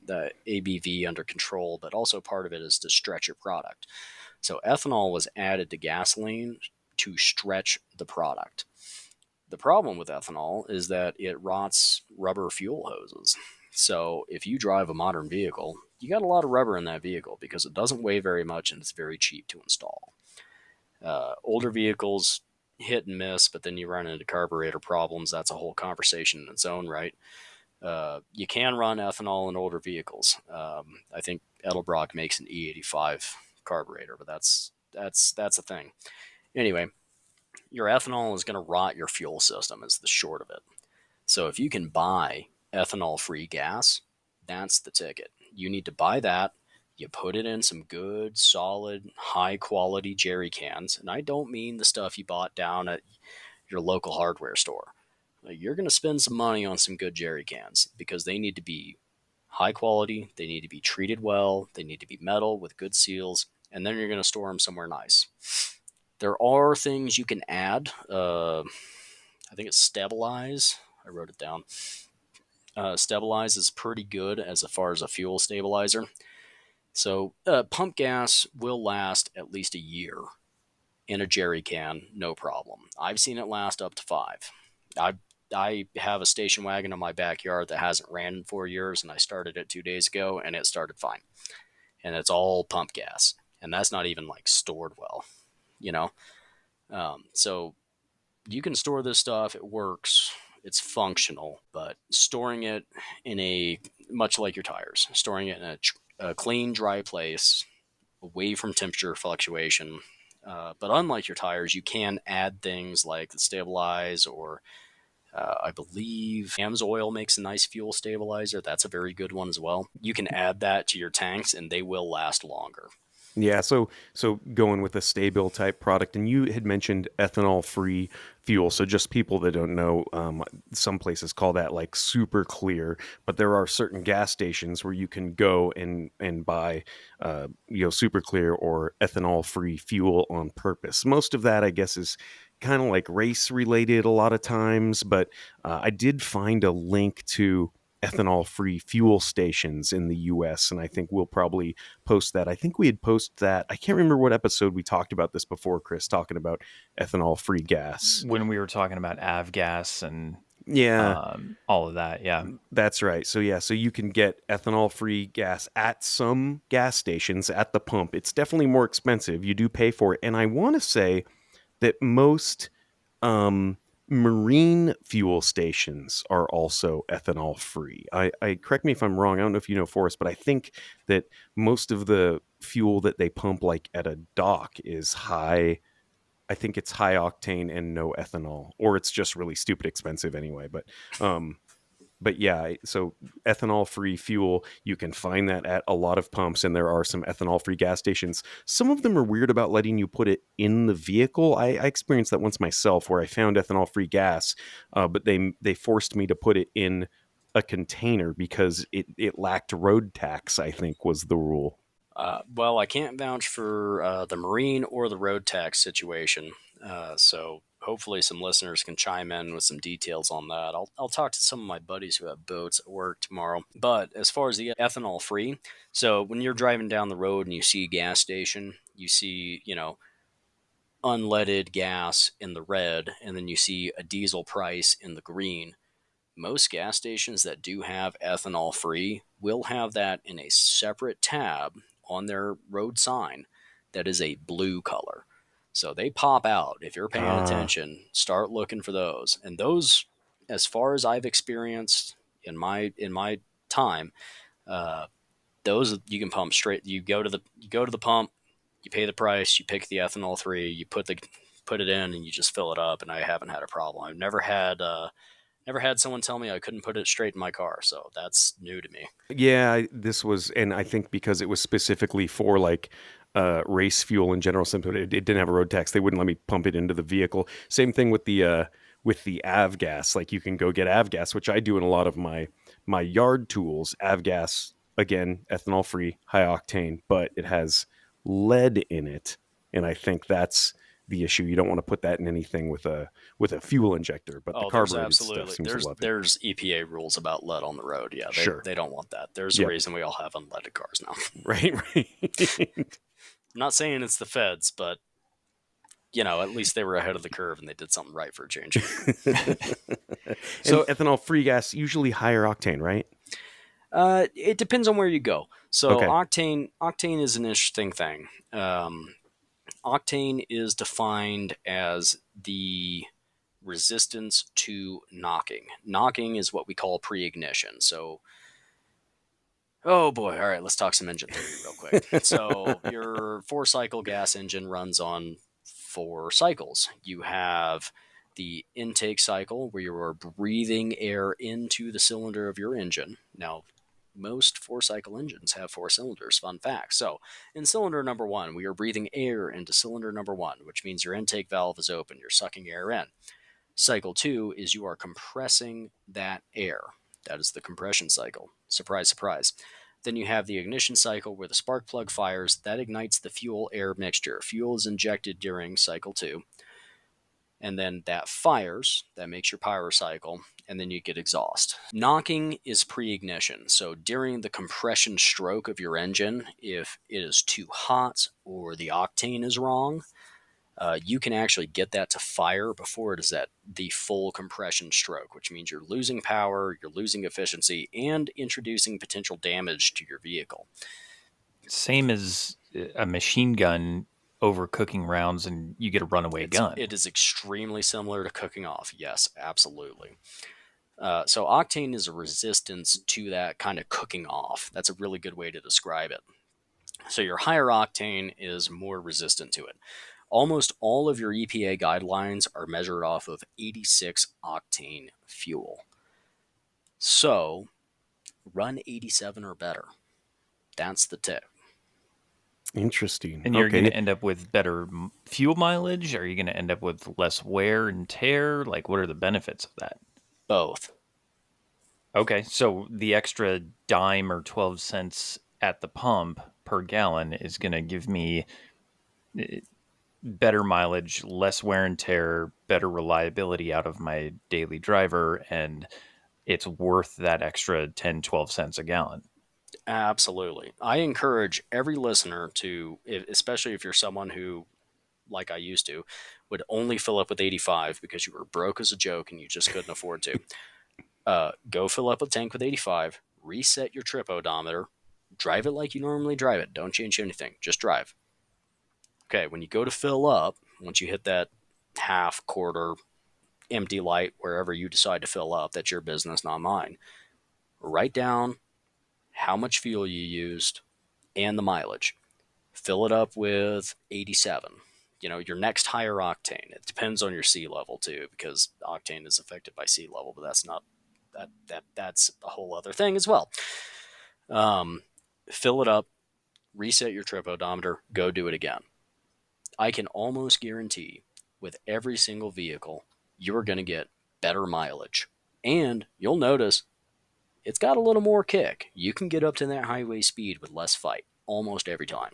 ABV under control, but also part of it is to stretch your product. So ethanol was added to gasoline to stretch the product. The problem with ethanol is that it rots rubber fuel hoses. So if you drive a modern vehicle, you got a lot of rubber in that vehicle because it doesn't weigh very much and it's very cheap to install. Older vehicles hit and miss, but then you run into carburetor problems. That's a whole conversation in its own right. You can run ethanol in older vehicles. I think Edelbrock makes an E85 carburetor, but that's a thing. Anyway, your ethanol is going to rot your fuel system is the short of it. So if you can buy ethanol-free gas, that's the ticket. You need to buy that. You put it in some good, solid, high-quality jerry cans. And I don't mean the stuff you bought down at your local hardware store. You're going to spend some money on some good jerry cans because they need to be high quality, they need to be treated well, they need to be metal with good seals, and then you're going to store them somewhere nice. There are things you can add. I think it's Stabilize. I wrote it down. Stabilize is pretty good as far as a fuel stabilizer. So pump gas will last at least a year in a jerry can, no problem. I've seen it last up to 5. I have a station wagon in my backyard that hasn't ran in 4 years, and I started it 2 days ago, and it started fine. And it's all pump gas, and that's not even like stored well, you know. So you can store this stuff; it works, it's functional, but storing it much like your tires, storing it in a clean, dry place, away from temperature fluctuation. But unlike your tires, you can add things like the Stabilize or I believe AMSOIL makes a nice fuel stabilizer. That's a very good one as well. You can add that to your tanks and they will last longer. Yeah, so going with a Stabil type product, and you had mentioned ethanol-free fuel. So just people that don't know, some places call that like super clear, but there are certain gas stations where you can go and buy, super clear or ethanol-free fuel on purpose. Most of that, I guess, is kind of like race related a lot of times, but I did find a link to ethanol-free fuel stations in the US, and I think we'll probably post that. I think we had posted that. I can't remember what episode we talked about this before, Chris, talking about ethanol-free gas. When we were talking about avgas and Yeah, all of that. Yeah. that's right. So yeah, so you can get ethanol-free gas at some gas stations at the pump. It's definitely more expensive. You do pay for it. And I want to say that most um, marine fuel stations are also ethanol free. I correct me if I'm wrong. I don't know if you know, Forrest, but I think that most of the fuel that they pump like at a dock is high. I think it's high octane and no ethanol, or it's just really stupid expensive anyway. Um, but yeah, so ethanol free fuel, you can find that at a lot of pumps, and there are some ethanol free gas stations. Some of them are weird about letting you put it in the vehicle. I experienced that once myself, where I found ethanol free gas, but they forced me to put it in a container because it lacked road tax, I think was the rule. Well, I can't vouch for the marine or the road tax situation. So hopefully some listeners can chime in with some details on that. I'll talk to some of my buddies who have boats at work tomorrow. But as far as the ethanol free, so when you're driving down the road and you see a gas station, you see, unleaded gas in the red, and then you see a diesel price in the green. Most gas stations that do have ethanol free will have that in a separate tab on their road sign that is a blue color. So they pop out. If you're paying Ah, attention, start looking for those. And those, as far as I've experienced in my time, uh, those you can pump straight. You go to the pump, you pay the price, you pick the ethanol free, you put it in, and you just fill it up. And I haven't had a problem. I've never had someone tell me I couldn't put it straight in my car, so that's new to me. yeah, this was, and I think because it was specifically for like race fuel in general, something it didn't have a road tax. They wouldn't let me pump it into the vehicle. Same thing with the avgas. Like you can go get avgas, which I do in a lot of my yard tools. Avgas, again, ethanol free, high octane, but it has lead in it, and I think that's the issue. You don't want to put that in anything with a fuel injector, but the Oh, there's carbureted stuff absolutely seems to there's love it. there's EPA rules about lead on the road. Yeah, they Sure. they don't want that. There's a Yep. reason we all have unleaded cars now. Right. Right. I'm not saying it's the feds, but at least they were ahead of the curve and they did something right for a change. And So ethanol free gas usually higher octane, right? It depends on where you go. So Okay. octane is an interesting thing. Octane is defined as the resistance to knocking. Knocking is what we call pre-ignition. So, oh boy, all right, let's talk some engine theory real quick. So, your four-cycle gas engine runs on four cycles. You have the intake cycle where you are breathing air into the cylinder of your engine. Now, most four-cycle engines have four cylinders. Fun fact. So, in cylinder number one, we are breathing air into cylinder number one, which means your intake valve is open. You're sucking air in. Cycle two is you are compressing that air. That is the compression cycle. Surprise, surprise. Then you have the ignition cycle where the spark plug fires. That ignites the fuel air mixture. Fuel is injected during cycle two. And then that fires. That makes your power cycle. And then you get exhaust. Knocking is pre ignition. So during the compression stroke of your engine, if it is too hot or the octane is wrong, you can actually get that to fire before it is at the full compression stroke, which means you're losing power, you're losing efficiency, and introducing potential damage to your vehicle. same as a machine gun overcooking rounds and you get a runaway gun. It is extremely similar to cooking off. Yes, absolutely. So octane is a resistance to that kind of cooking off. That's a really good way to describe it. So your higher octane is more resistant to it. Almost all of your EPA guidelines are measured off of 86 octane fuel. So run 87 or better. That's the tip. Interesting. And you're going to Okay. end up with better fuel mileage? Are you going to end up with less wear and tear? Like, what are the benefits of that? Both. Okay, so the extra dime or 12 cents at the pump per gallon is going to give me better mileage, less wear and tear, better reliability out of my daily driver, and it's worth that extra 10, 12 cents a gallon. Absolutely. I encourage every listener to, especially if you're someone who, like I used to, would only fill up with 85 because you were broke as a joke and you just couldn't afford to. Go fill up a tank with 85, reset your trip odometer, drive it like you normally drive it. Don't change anything, just drive. Okay, when you go to fill up, once you hit that half, quarter, empty light, wherever you decide to fill up, that's your business, not mine. Write down how much fuel you used and the mileage. Fill it up with 87. Your next higher octane. It depends on your sea level too, because octane is affected by sea level, but that's a whole other thing as well. Fill it up, reset your trip odometer, go do it again. I can almost guarantee with every single vehicle, you're going to get better mileage. And you'll notice it's got a little more kick. You can get up to that highway speed with less fight almost every time.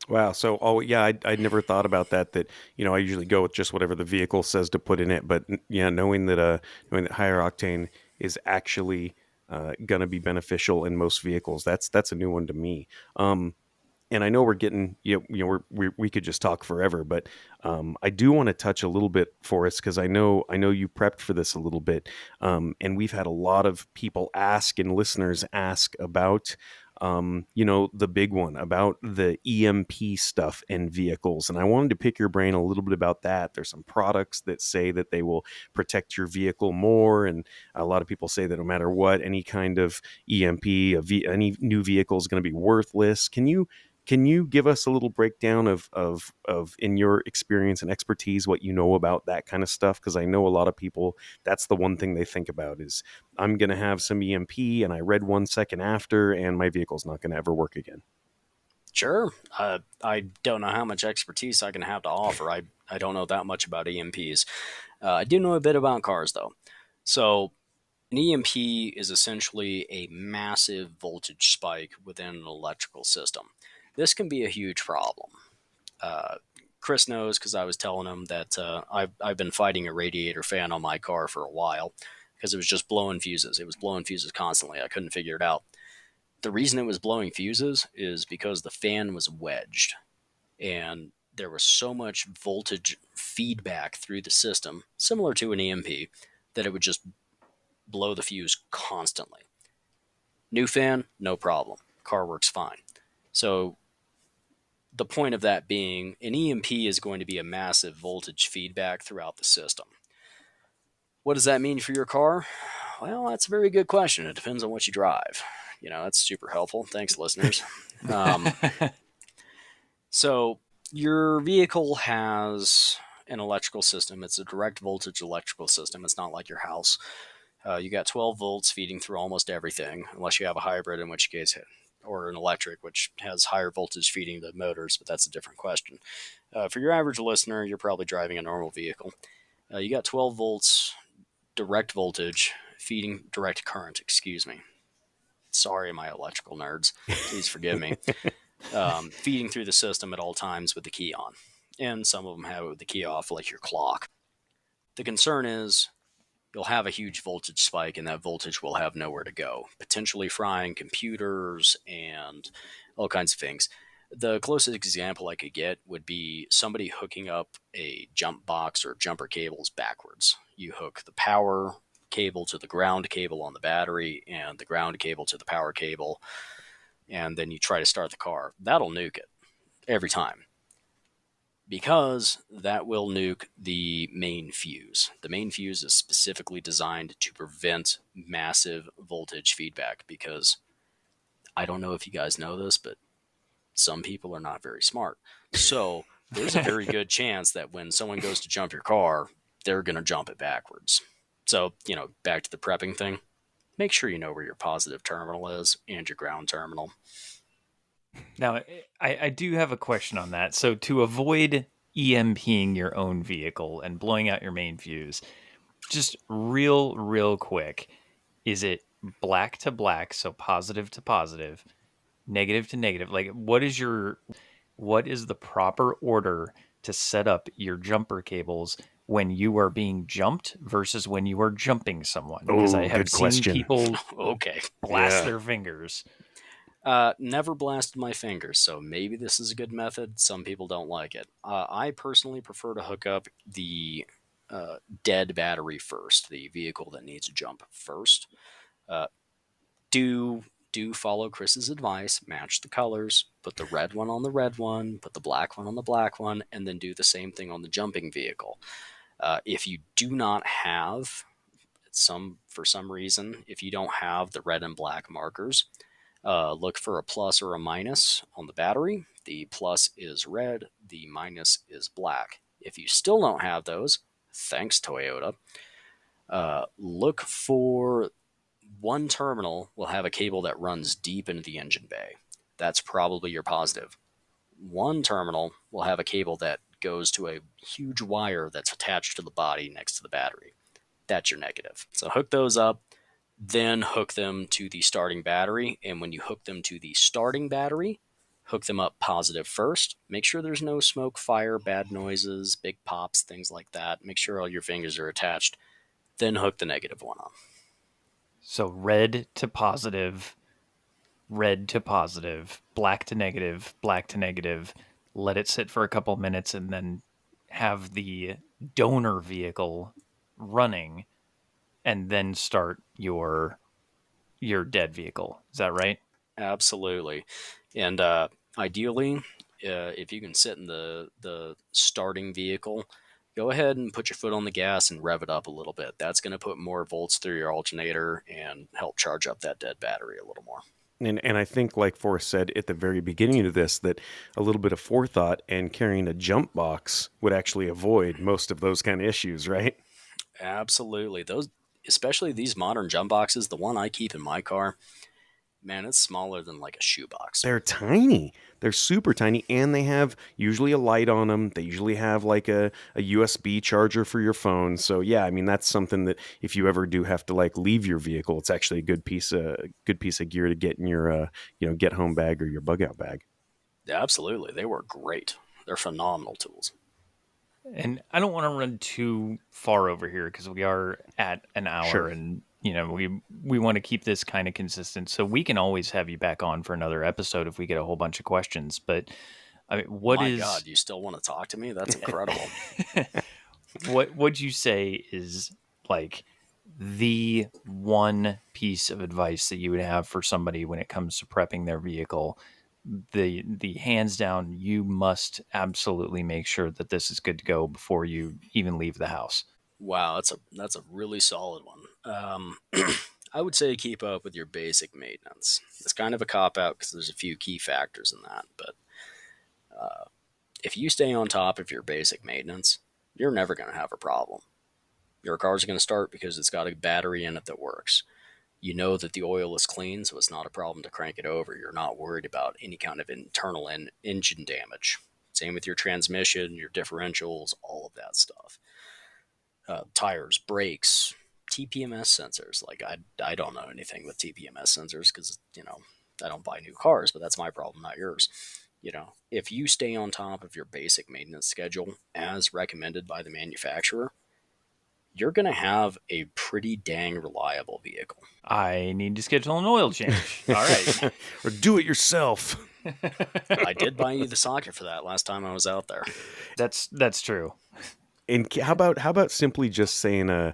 Wow. So, I'd never thought about that. That I usually go with just whatever the vehicle says to put in it. But yeah, knowing that higher octane is actually going to be beneficial in most vehicles, that's a new one to me. And I know we're getting, we could just talk forever, but I do want to touch a little bit, Forrest, because I know you prepped for this a little bit, and we've had a lot of people ask and listeners ask about, the big one, about the EMP stuff in vehicles, and I wanted to pick your brain a little bit about that. There's some products that say that they will protect your vehicle more, and a lot of people say that no matter what, any kind of EMP, any new vehicle is going to be worthless. Can you give us a little breakdown of in your experience and expertise what you know about that kind of stuff? Because I know a lot of people, that's the one thing they think about is, I'm going to have some EMP and I read 1 second after and my vehicle's not going to ever work again. Sure. I don't know how much expertise I can have to offer. I don't know that much about EMPs. I do know a bit about cars, though. So an EMP is essentially a massive voltage spike within an electrical system. This can be a huge problem. Chris knows because I was telling him that I've been fighting a radiator fan on my car for a while because it was just blowing fuses. It was blowing fuses constantly. I couldn't figure it out. The reason it was blowing fuses is because the fan was wedged and there was so much voltage feedback through the system, similar to an EMP, that it would just blow the fuse constantly. New fan, no problem. Car works fine. So the point of that being, an EMP is going to be a massive voltage feedback throughout the system. What does that mean for your car? Well, that's a very good question. It depends on what you drive. That's super helpful. Thanks, listeners. So your vehicle has an electrical system. It's a direct voltage electrical system. It's not like your house. You got 12 volts feeding through almost everything, unless you have a hybrid, in which case, or an electric, which has higher voltage feeding the motors, but that's a different question. For your average listener, you're probably driving a normal vehicle. You got 12 volts direct voltage feeding direct current, excuse me. Sorry, my electrical nerds. Please forgive me. Feeding through the system at all times with the key on. And some of them have it with the key off, like your clock. The concern is you'll have a huge voltage spike and that voltage will have nowhere to go, potentially frying computers and all kinds of things. The closest example I could get would be somebody hooking up a jump box or jumper cables backwards. You hook the power cable to the ground cable on the battery and the ground cable to the power cable, and then you try to start the car. That'll nuke it every time, because that will nuke the main fuse. The main fuse is specifically designed to prevent massive voltage feedback, because I don't know if you guys know this, but some people are not very smart. So there's a very good chance that when someone goes to jump your car, they're going to jump it backwards. So, back to the prepping thing, make sure you know where your positive terminal is and your ground terminal. Now, I do have a question on that. So to avoid EMPing your own vehicle and blowing out your main fuse, just real quick, is it black to black, so positive to positive, negative to negative? Like, what is the proper order to set up your jumper cables when you are being jumped versus when you are jumping someone? Because I have seen people Okay. blast their fingers. Never blasted my fingers, so maybe this is a good method. Some people don't like it. I personally prefer to hook up the dead battery first, the vehicle that needs to jump first. Uh, do do follow Chris's advice, match the colors, put the red one on the red one, put the black one on the black one, and then do the same thing on the jumping vehicle. If you do not have for some reason, if you don't have the red and black markers, look for a plus or a minus on the battery. The plus is red, the minus is black. If you still don't have those, thanks Toyota, look for one terminal will have a cable that runs deep into the engine bay. That's probably your positive. One terminal will have a cable that goes to a huge wire that's attached to the body next to the battery. That's your negative. So hook those up, then hook them to the starting battery. And when you hook them to the starting battery, hook them up positive first. Make sure there's no smoke, fire, bad noises, big pops, things like that. Make sure all your fingers are attached. Then hook the negative one on. So red to positive, red to positive, black to negative, black to negative. Let it sit for a couple minutes and then have the donor vehicle running and then start your dead vehicle. Is that right? Absolutely. And ideally, if you can sit in the starting vehicle, go ahead and put your foot on the gas and rev it up a little bit. That's going to put more volts through your alternator and help charge up that dead battery a little more. And I think, like Forrest said at the very beginning of this, that a little bit of forethought and carrying a jump box would actually avoid most of those kind of issues, right? Absolutely. Those, especially these modern jump boxes, the one I keep in my car, man, it's smaller than like a shoebox. They're tiny. They're super tiny, and they have usually a light on them. They usually have like a USB charger for your phone. So yeah, I mean that's something that if you ever do have to like leave your vehicle, it's actually a good piece of gear to get in your get home bag or your bug out bag. Absolutely. They work great. They're phenomenal tools. And I don't want to run too far over here because we are at an hour, Sure. and we want to keep this kind of consistent. So we can always have you back on for another episode if we get a whole bunch of questions. But I mean, My God, you still want to talk to me? That's incredible. what would you say is like the one piece of advice that you would have for somebody when it comes to prepping their vehicle? The hands down, you must absolutely make sure that this is good to go before you even leave the house. Wow, that's a really solid one. I would say keep up with your basic maintenance. It's kind of a cop out because there's a few key factors in that, but if you stay on top of your basic maintenance, you're never going to have a problem. Your car's going to start because it's got a battery in it that works. You know that the oil is clean, so it's not a problem to crank it over. You're not worried about any kind of internal engine damage. Same with your transmission, your differentials, all of that stuff. Tires, brakes, TPMS sensors. Like I don't know anything with TPMS sensors because I don't buy new cars, but that's my problem, not yours. If you stay on top of your basic maintenance schedule as recommended by the manufacturer, you're going to have a pretty dang reliable vehicle. I need to schedule an oil change. All right. Or do it yourself. I did buy you the socket for that last time I was out there. That's true. And how about simply just saying,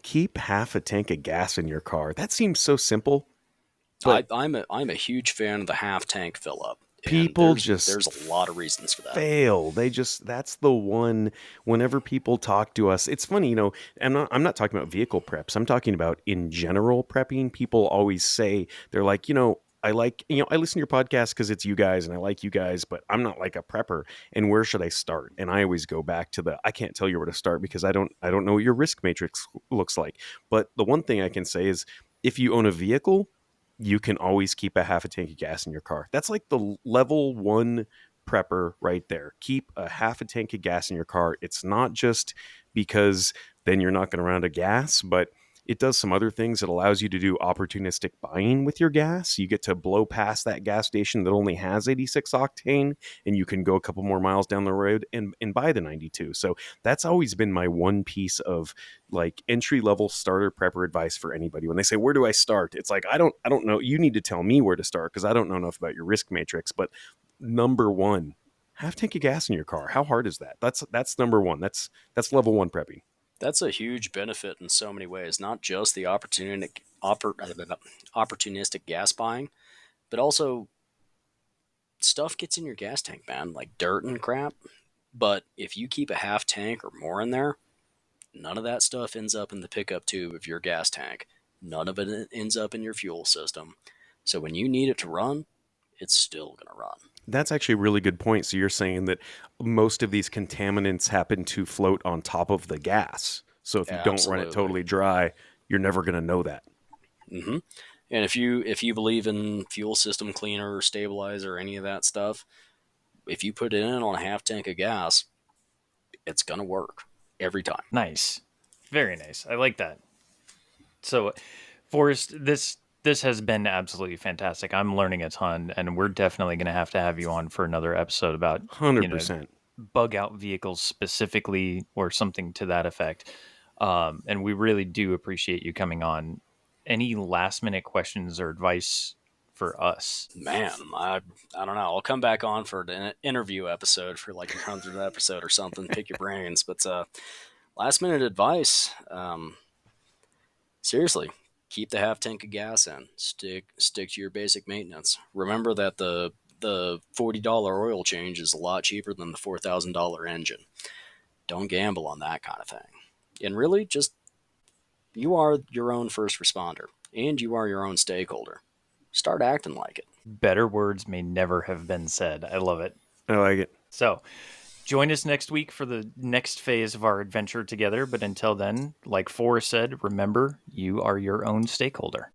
keep half a tank of gas in your car? That seems so simple. But I'm a huge fan of the half tank fill up. People there's a lot of reasons for that. fail. That's the one. Whenever people talk to us, it's funny, I'm not talking about vehicle preps. I'm talking about in general prepping. People always say they're like, I listen to your podcast because it's you guys and I like you guys, but I'm not like a prepper. And where should I start? And I always go back to I can't tell you where to start because I don't know what your risk matrix looks like. But the one thing I can say is if you own a vehicle, you can always keep a half a tank of gas in your car. That's like the level one prepper right there. Keep a half a tank of gas in your car. It's not just because then you're not going to run out of gas, but It does some other things. It allows you to do opportunistic buying with your gas. You get to blow past that gas station that only has 86 octane, and you can go a couple more miles down the road and buy the 92. So that's always been my one piece of like entry level starter prepper advice for anybody. When they say, where do I start? It's like, I don't know. You need to tell me where to start because I don't know enough about your risk matrix. But number one, have tank of gas in your car. How hard is that? That's number one. That's level one prepping. That's a huge benefit in so many ways, not just the opportunistic gas buying, but also stuff gets in your gas tank, man, like dirt and crap. But if you keep a half tank or more in there, none of that stuff ends up in the pickup tube of your gas tank. None of it ends up in your fuel system. So when you need it to run, it's still going to run. That's actually a really good point. So you're saying that most of these contaminants happen to float on top of the gas. So if you don't run it totally dry, you're never going to know that. Mm-hmm. And if you believe in fuel system cleaner or stabilizer or any of that stuff, if you put it in on a half tank of gas, it's going to work every time. Nice. Very nice. I like that. So, Forrest, this has been absolutely fantastic. I'm learning a ton, and we're definitely going to have you on for another episode about 100%. Bug out vehicles specifically or something to that effect. And we really do appreciate you coming on. Any last minute questions or advice for us? Man, I don't know. I'll come back on for an interview episode for like your 100th episode or something. Pick your brains. But last minute advice. Seriously, keep the half tank of gas in. Stick to your basic maintenance. Remember that the $40 oil change is a lot cheaper than the $4,000 engine. Don't gamble on that kind of thing. And really, just you are your own first responder, and you are your own stakeholder. Start acting like it. Better words may never have been said. I love it. I like it. So, join us next week for the next phase of our adventure together. But until then, like Forrest said, remember, you are your own stakeholder.